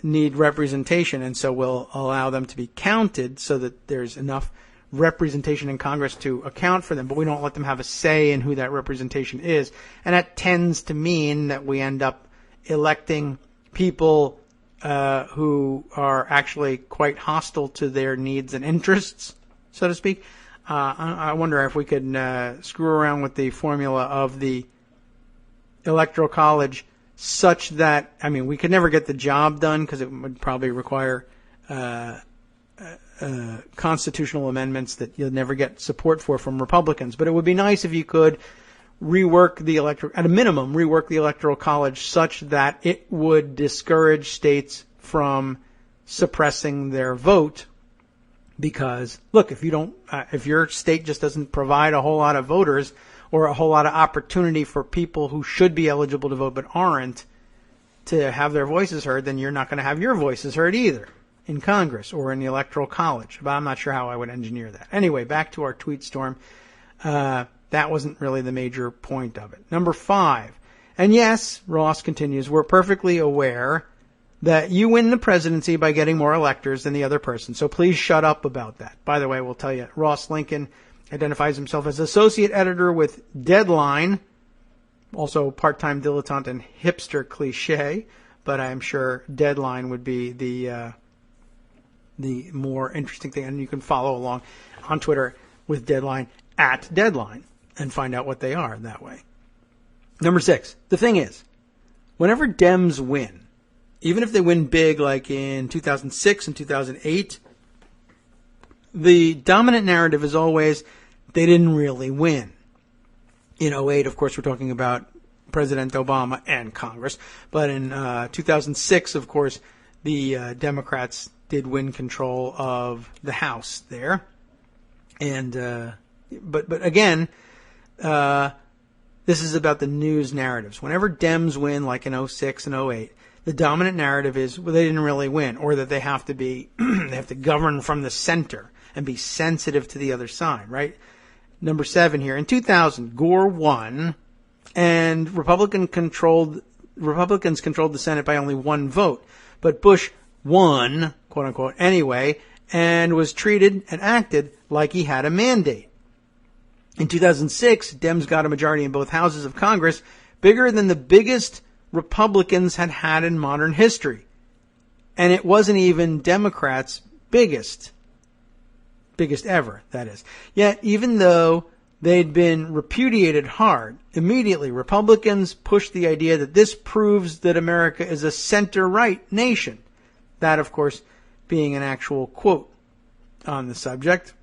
need representation, and so we'll allow them to be counted so that there's enough representation in Congress to account for them, but we don't let them have a say in who that representation is. And that tends to mean that we end up electing people who are actually quite hostile to their needs and interests, so to speak. I wonder if we could screw around with the formula of the Electoral College such that, I mean, we could never get the job done because it would probably require constitutional amendments that you'll never get support for from Republicans. But it would be nice if you could rework at a minimum, rework the Electoral College such that it would discourage states from suppressing their vote. Because, look, if your state just doesn't provide a whole lot of voters or a whole lot of opportunity for people who should be eligible to vote but aren't, to have their voices heard, then you're not going to have your voices heard either in Congress or in the Electoral College. But I'm not sure how I would engineer that. Anyway, back to our tweet storm. That wasn't really the major point of it. Number 5. And yes, Ross continues, we're perfectly aware that you win the presidency by getting more electors than the other person. So please shut up about that. By the way, we'll tell you, Ross Lincoln identifies himself as associate editor with Deadline, also part-time dilettante and hipster cliche, but I'm sure Deadline would be the more interesting thing. And you can follow along on Twitter with Deadline at Deadline and find out what they are that way. Number 6. The thing is, whenever Dems win, even if they win big like in 2006 and 2008, the dominant narrative is always they didn't really win. In 2008, of course, we're talking about President Obama and Congress. But in 2006, of course, the Democrats did win control of the House there. And but again, this is about the news narratives. Whenever Dems win, like in 2006 and 2008, the dominant narrative is, well, they didn't really win, or that they have to be, they have to govern from the center and be sensitive to the other side, right? Number 7 here. In 2000, Gore won, and Republicans controlled the Senate by only 1 vote. But Bush won, quote unquote, anyway, and was treated and acted like he had a mandate. In 2006, Dems got a majority in both houses of Congress, bigger than the biggest Republicans had in modern history. And it wasn't even Democrats' biggest ever, that is. Yet, even though they'd been repudiated hard, immediately Republicans pushed the idea that this proves that America is a center-right nation. That, of course, being an actual quote on the subject.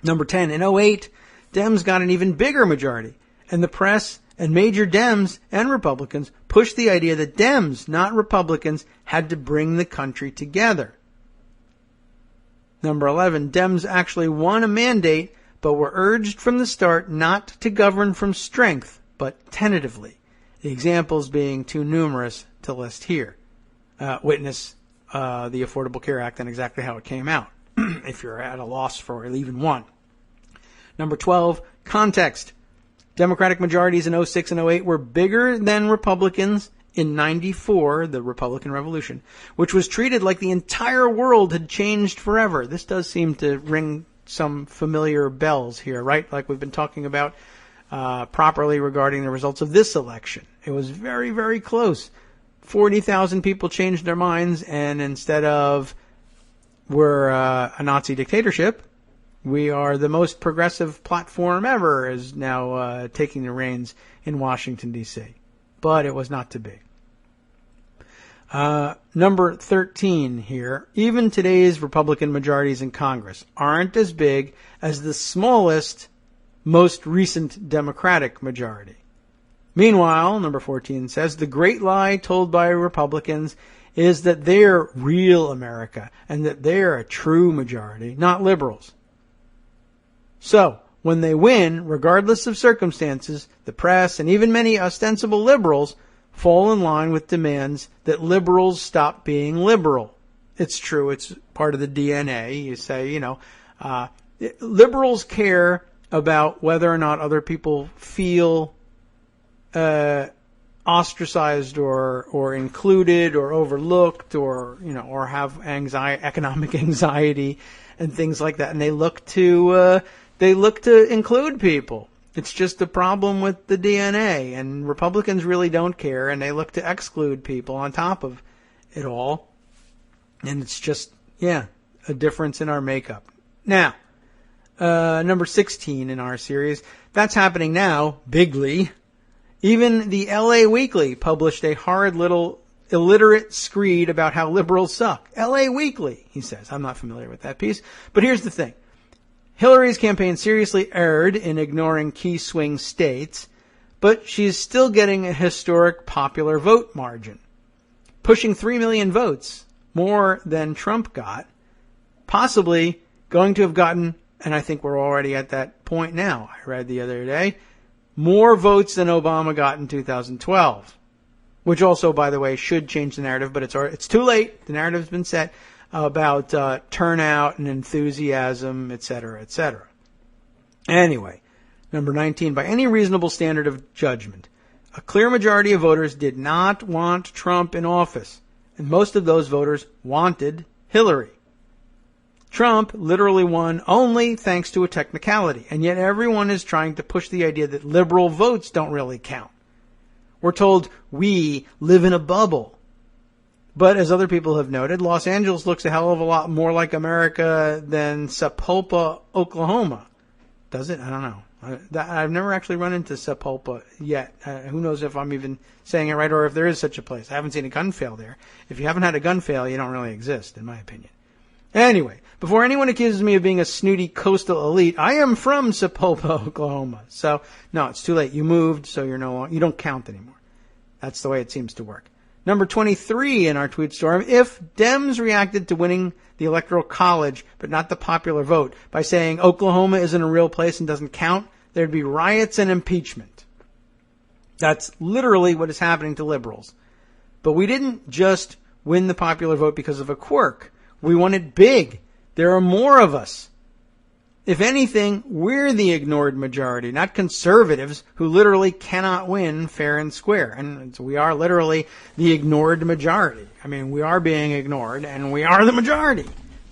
Number 10, in 2008, Dems got an even bigger majority, and the press and major Dems and Republicans pushed the idea that Dems, not Republicans, had to bring the country together. Number 11, Dems actually won a mandate, but were urged from the start not to govern from strength, but tentatively. The examples being too numerous to list here. Witness the Affordable Care Act and exactly how it came out, if you're at a loss for even one. Number 12, context. Democratic majorities in 2006 and 2008 were bigger than Republicans in 94, the Republican Revolution, which was treated like the entire world had changed forever. This does seem to ring some familiar bells here, right? Like we've been talking about properly regarding the results of this election. It was very, very close. 40,000 people changed their minds, and instead of we're a Nazi dictatorship, we are the most progressive platform ever, is now taking the reins in Washington, D.C. But it was not to be. Number 13 here. Even today's Republican majorities in Congress aren't as big as the smallest, most recent Democratic majority. Meanwhile, number 14 says, the great lie told by Republicans is that they're real America and that they're a true majority, not liberals. So, when they win, regardless of circumstances, the press and even many ostensible liberals fall in line with demands that liberals stop being liberal. It's true. It's part of the DNA. You say, liberals care about whether or not other people feel ostracized or included or overlooked or have economic anxiety and things like that. And they look to include people. It's just a problem with the DNA, and Republicans really don't care, and they look to exclude people on top of it all. And it's just, a difference in our makeup. Now, number 16 in our series, that's happening now, bigly. Even the LA Weekly published a horrid little illiterate screed about how liberals suck. LA Weekly, he says. I'm not familiar with that piece. But here's the thing. Hillary's campaign seriously erred in ignoring key swing states, but she's still getting a historic popular vote margin, pushing 3 million votes, more than Trump got, possibly going to have gotten, and I think we're already at that point now, I read the other day, more votes than Obama got in 2012. which also, by the way, should change the narrative, but it's too late. The narrative's been set about turnout and enthusiasm, etc., etc. Anyway, number 19, by any reasonable standard of judgment, a clear majority of voters did not want Trump in office, and most of those voters wanted Hillary. Trump literally won only thanks to a technicality, and yet everyone is trying to push the idea that liberal votes don't really count. We're told we live in a bubble. But as other people have noted, Los Angeles looks a hell of a lot more like America than Sapulpa, Oklahoma. Does it? I don't know. I've never actually run into Sapulpa yet. Who knows if I'm even saying it right or if there is such a place. I haven't seen a gun fail there. If you haven't had a gun fail, you don't really exist, in my opinion. Anyway, before anyone accuses me of being a snooty coastal elite, I am from Sapulpa, Oklahoma. So, no, it's too late. You moved, so you don't count anymore. That's the way it seems to work. Number 23 in our tweet storm, if Dems reacted to winning the Electoral College, but not the popular vote, by saying Oklahoma isn't a real place and doesn't count, there'd be riots and impeachment. That's literally what is happening to liberals. But we didn't just win the popular vote because of a quirk. We won it big. There are more of us. If anything, we're the ignored majority, not conservatives who literally cannot win fair and square. And so we are literally the ignored majority. I mean, we are being ignored, and we are the majority.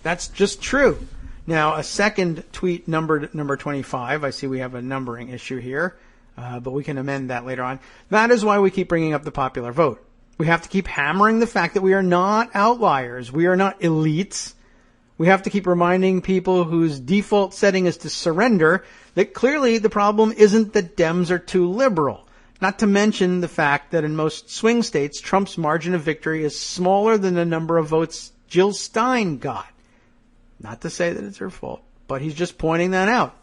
That's just true. Now, a second tweet number 25. I see we have a numbering issue here, but we can amend that later on. That is why we keep bringing up the popular vote. We have to keep hammering the fact that we are not outliers. We are not elites. We have to keep reminding people whose default setting is to surrender that clearly the problem isn't that Dems are too liberal. Not to mention the fact that in most swing states, Trump's margin of victory is smaller than the number of votes Jill Stein got. Not to say that it's her fault, but he's just pointing that out.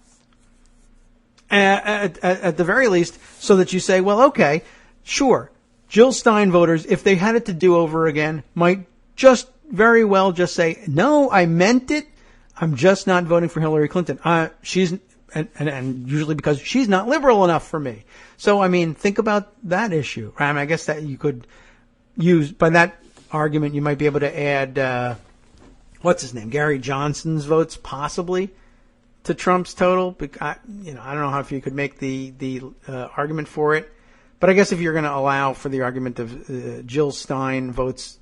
At the very least, so that you say, well, okay, sure, Jill Stein voters, if they had it to do over again, might just very well just say, no, I meant it. I'm just not voting for Hillary Clinton. She's and usually because she's not liberal enough for me. So, I mean, think about that issue. I mean, I guess that you could use, by that argument, you might be able to add, what's his name? Gary Johnson's votes possibly to Trump's total. I don't know how if you could make the argument for it. But I guess if you're going to allow for the argument of Jill Stein votes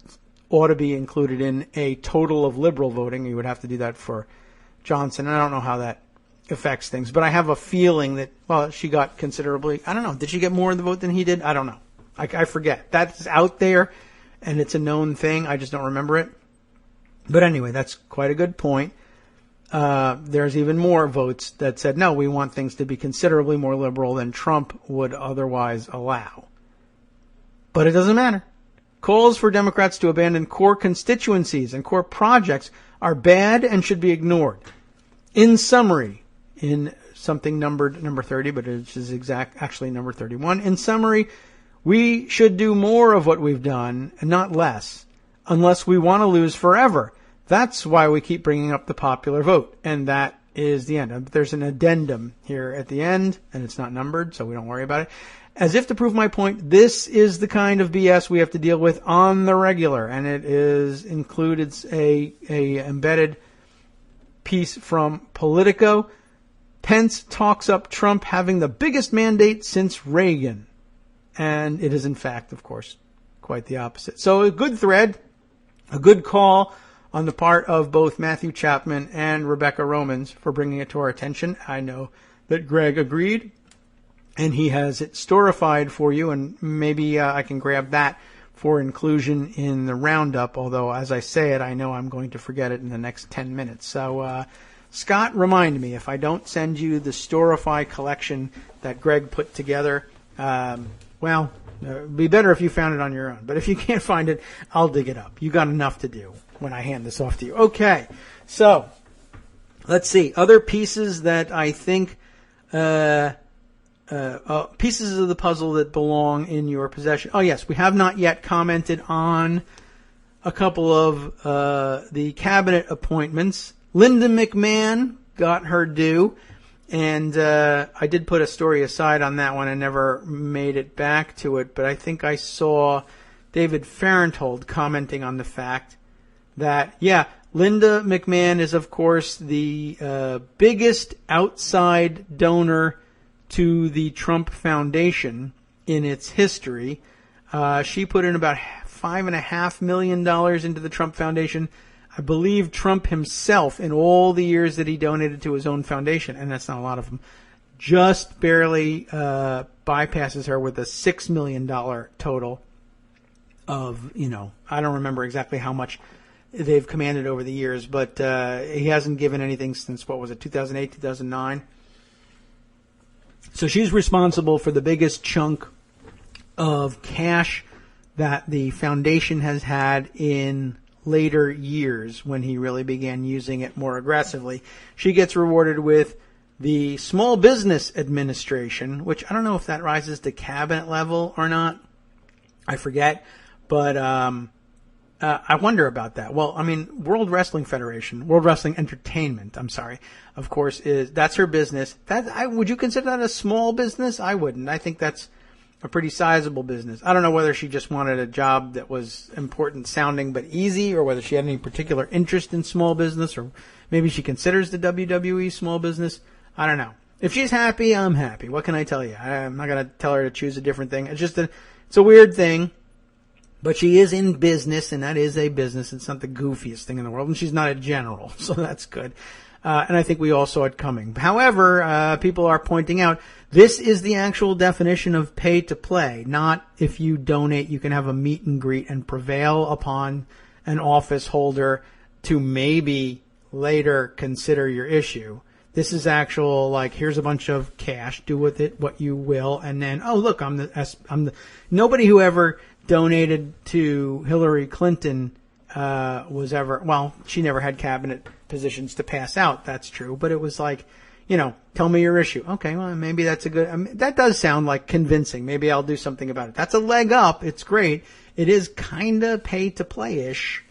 ought to be included in a total of liberal voting, you would have to do that for Johnson. And I don't know how that affects things. But I have a feeling that, well, she got considerably, I don't know, did she get more of the vote than he did? I don't know. I forget. That's out there, and it's a known thing. I just don't remember it. But anyway, that's quite a good point. There's even more votes that said, no, we want things to be considerably more liberal than Trump would otherwise allow. But it doesn't matter. Calls for Democrats to abandon core constituencies and core projects are bad and should be ignored. In summary, in something numbered number 30, but it is actually number 31. In summary, we should do more of what we've done and not less, unless we want to lose forever. That's why we keep bringing up the popular vote, and that is the end. There's an addendum here at the end, and it's not numbered, so we don't worry about it. As if to prove my point, this is the kind of BS we have to deal with on the regular, and it is included a embedded piece from Politico. Pence talks up Trump having the biggest mandate since Reagan, and it is in fact, of course, quite the opposite. So a good thread, a good call on the part of both Matthew Chapman and Rebecca Romans for bringing it to our attention. I know that Greg agreed, and he has it storified for you, and maybe I can grab that for inclusion in the roundup, although as I say it, I know I'm going to forget it in the next 10 minutes. So, Scott, remind me if I don't send you the Storify collection that Greg put together. It'd be better if you found it on your own. But if you can't find it, I'll dig it up. You got enough to do when I hand this off to you. Okay, so let's see. Other pieces that I think, pieces of the puzzle that belong in your possession. Oh, yes, we have not yet commented on a couple of the cabinet appointments. Linda McMahon got her due, and I did put a story aside on that one and never made it back to it, but I think I saw David Farenthold commenting on the fact that, yeah, Linda McMahon is, of course, the biggest outside donor to the Trump Foundation in its history. She put in about $5.5 million into the Trump Foundation. I believe Trump himself, in all the years that he donated to his own foundation, and that's not a lot of them, just barely bypasses her with a $6 million total of, I don't remember exactly how much they've commanded over the years, but he hasn't given anything since, 2008, 2009? So she's responsible for the biggest chunk of cash that the foundation has had in later years when he really began using it more aggressively. She gets rewarded with the Small Business Administration, which I don't know if that rises to cabinet level or not. I forget. But I wonder about that. Well, I mean, World Wrestling Entertainment, of course, that's her business. Would you consider that a small business? I wouldn't. I think that's a pretty sizable business. I don't know whether she just wanted a job that was important sounding but easy, or whether she had any particular interest in small business, or maybe she considers the WWE small business. I don't know. If she's happy, I'm happy. What can I tell you? I'm not going to tell her to choose a different thing. It's a weird thing. But she is in business, and that is a business. It's not the goofiest thing in the world, and she's not a general, so that's good. And I think we all saw it coming. However, people are pointing out this is the actual definition of pay to play, not if you donate, you can have a meet and greet and prevail upon an office holder to maybe later consider your issue. This is actual, here's a bunch of cash, do with it what you will, and then, oh, look, nobody who ever donated to Hillary Clinton she never had cabinet positions to pass out, that's true, but it was tell me your issue. Okay, well, maybe that's that does sound like convincing. Maybe I'll do something about it. That's a leg up. It's great. It is kind of pay to play-ish,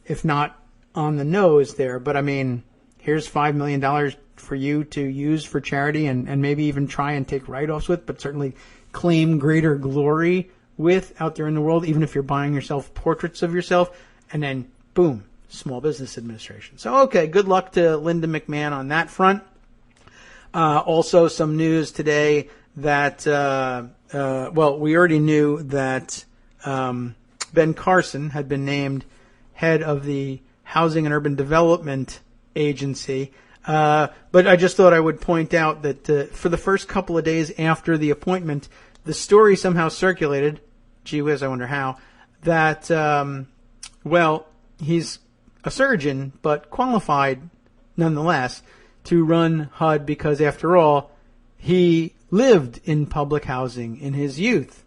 if not on the nose there, but I mean, here's $5 million for you to use for charity and maybe even try and take write-offs with, but certainly claim greater glory with out there in the world, even if you're buying yourself portraits of yourself, and then boom, Small Business Administration. So, okay, good luck to Linda McMahon on that front. Also, some news today that, we already knew that Ben Carson had been named head of the Housing and Urban Development Agency. But I just thought I would point out that for the first couple of days after the appointment, the story somehow circulated, gee whiz, I wonder how, that, he's a surgeon, but qualified nonetheless to run HUD because, after all, he lived in public housing in his youth.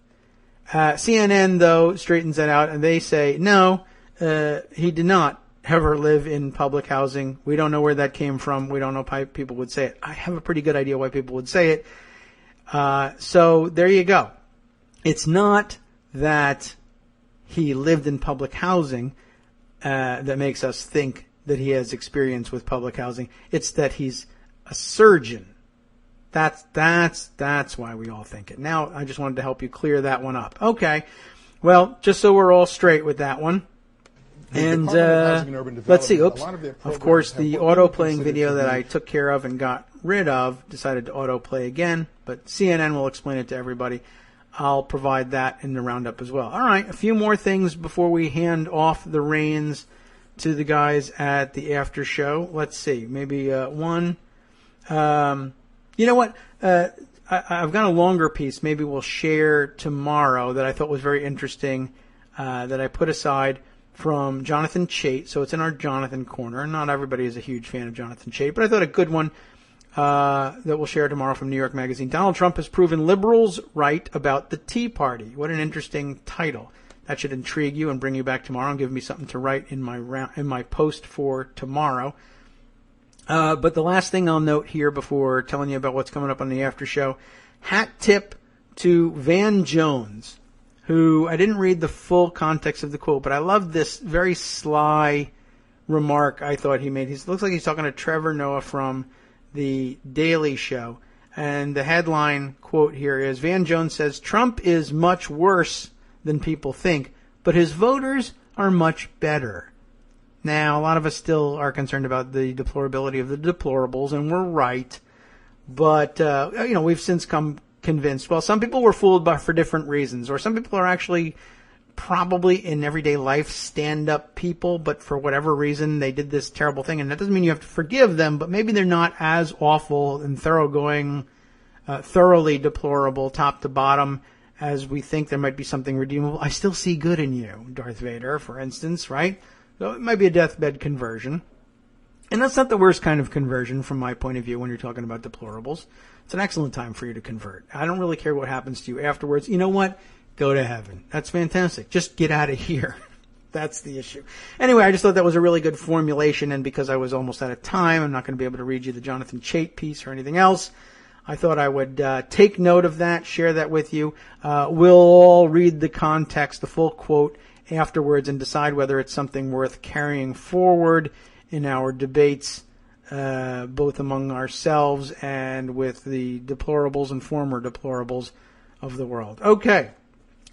CNN, though, straightens that out, and they say, no, he did not ever live in public housing. We don't know where that came from. We don't know why people would say it. I have a pretty good idea why people would say it. So there you go. It's not that he lived in public housing that makes us think that he has experience with public housing. It's that he's a surgeon. That's why we all think it. Now, I just wanted to help you clear that one up. Okay. Well, just so we're all straight with that one. And let's see. Oops. Of course, the auto-playing video that I took care of and got rid of decided to auto-play again. But CNN will explain it to everybody. I'll provide that in the roundup as well. All right, a few more things before we hand off the reins to the guys at the after show. Let's see, maybe one. You know what? I've got a longer piece. Maybe we'll share tomorrow that I thought was very interesting that I put aside from Jonathan Chait. So it's in our Jonathan corner. Not everybody is a huge fan of Jonathan Chait, but I thought a good one that we'll share tomorrow from New York Magazine. Donald Trump has proven liberals right about the Tea Party. What an interesting title. That should intrigue you and bring you back tomorrow and give me something to write in my post for tomorrow. But the last thing I'll note here before telling you about what's coming up on the after show, hat tip to Van Jones, who I didn't read the full context of the quote, but I love this very sly remark I thought he made. He looks like he's talking to Trevor Noah from The Daily Show. And the headline quote here is, Van Jones says, Trump is much worse than people think, but his voters are much better. Now, a lot of us still are concerned about the deplorability of the deplorables, and we're right. But, we've since come convinced, well, some people were fooled for different reasons, or some people are actually probably in everyday life stand-up people, but for whatever reason they did this terrible thing. And that doesn't mean you have to forgive them, but maybe they're not as awful and thoroughly deplorable top to bottom as we think. There might be something redeemable. I still see good in you, Darth Vader, for instance, right? So it might be a deathbed conversion. And that's not the worst kind of conversion from my point of view when you're talking about deplorables. It's an excellent time for you to convert. I don't really care what happens to you afterwards. You know what? Go to heaven. That's fantastic. Just get out of here. That's the issue. Anyway, I just thought that was a really good formulation, and because I was almost out of time, I'm not going to be able to read you the Jonathan Chait piece or anything else. I thought I would take note of that, share that with you. We'll all read the context, the full quote, afterwards and decide whether it's something worth carrying forward in our debates, both among ourselves and with the deplorables and former deplorables of the world. Okay.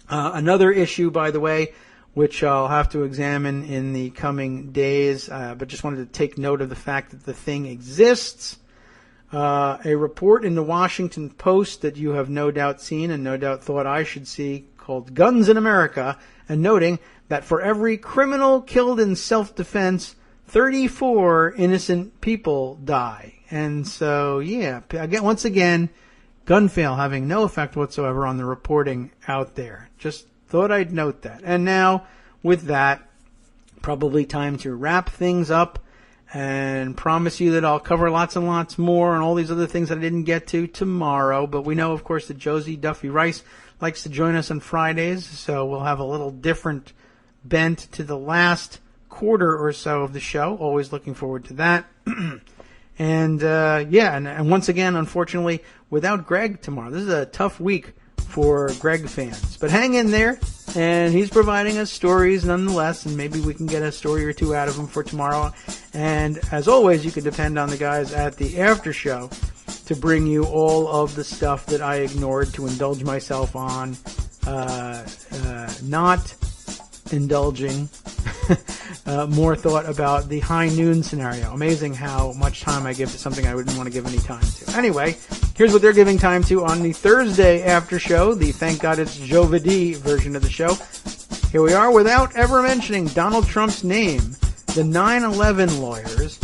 Another issue, by the way, which I'll have to examine in the coming days, but just wanted to take note of the fact that the thing exists. A report in the Washington Post that you have no doubt seen and no doubt thought I should see, called Guns in America, and noting that for every criminal killed in self-defense, 34 innocent people die. And so, once again, gun fail having no effect whatsoever on the reporting out there. Just thought I'd note that. And now, with that, probably time to wrap things up and promise you that I'll cover lots and lots more and all these other things that I didn't get to tomorrow. But we know, of course, that Josie Duffy Rice likes to join us on Fridays, so we'll have a little different bent to the last quarter or so of the show. Always looking forward to that. And once again, unfortunately, without Greg tomorrow. This is a tough week for Greg fans. But hang in there, and he's providing us stories nonetheless, and maybe we can get a story or two out of him for tomorrow. And as always, you can depend on the guys at the after show to bring you all of the stuff that I ignored to indulge myself on, not indulging more thought about the high noon scenario. Amazing how much time I give to something I wouldn't want to give any time to. Anyway, here's what they're giving time to on the Thursday after show, the Thank God It's Joe Vidi version of the show. Here we are, without ever mentioning Donald Trump's name. The 9/11 lawyers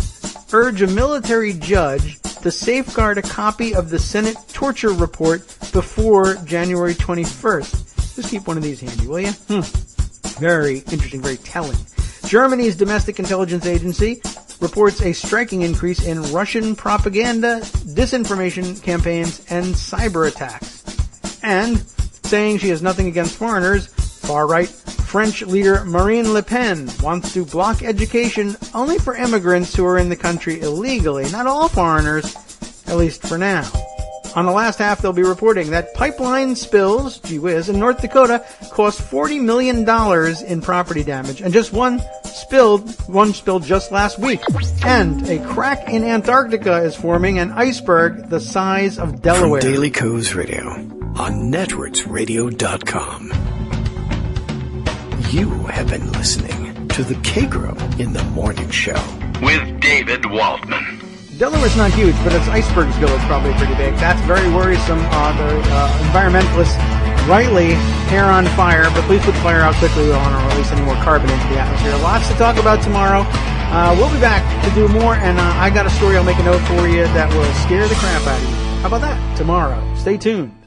urge a military judge to safeguard a copy of the Senate torture report before January 21st. Just keep one of these handy, will you? Very interesting, very telling. Germany's domestic intelligence agency reports a striking increase in Russian propaganda, disinformation campaigns, and cyber attacks. And, saying she has nothing against foreigners, far-right French leader Marine Le Pen wants to block education only for immigrants who are in the country illegally, not all foreigners, at least for now. On the last half, they'll be reporting that pipeline spills, gee whiz, in North Dakota cost $40 million in property damage, and just one spilled just last week. And a crack in Antarctica is forming an iceberg the size of Delaware. From Daily Co's Radio on networksradio.com. You have been listening to the Kagro in the Morning Show with David Waldman. Delaware's not huge, but its iceberg spill is probably pretty big. That's very worrisome. The environmentalists rightly hair on fire, but please put the fire out quickly. We don't want to release any more carbon into the atmosphere. Lots to talk about tomorrow. We'll be back to do more, and I got a story I'll make a note for you that will scare the crap out of you. How about that? Tomorrow. Stay tuned.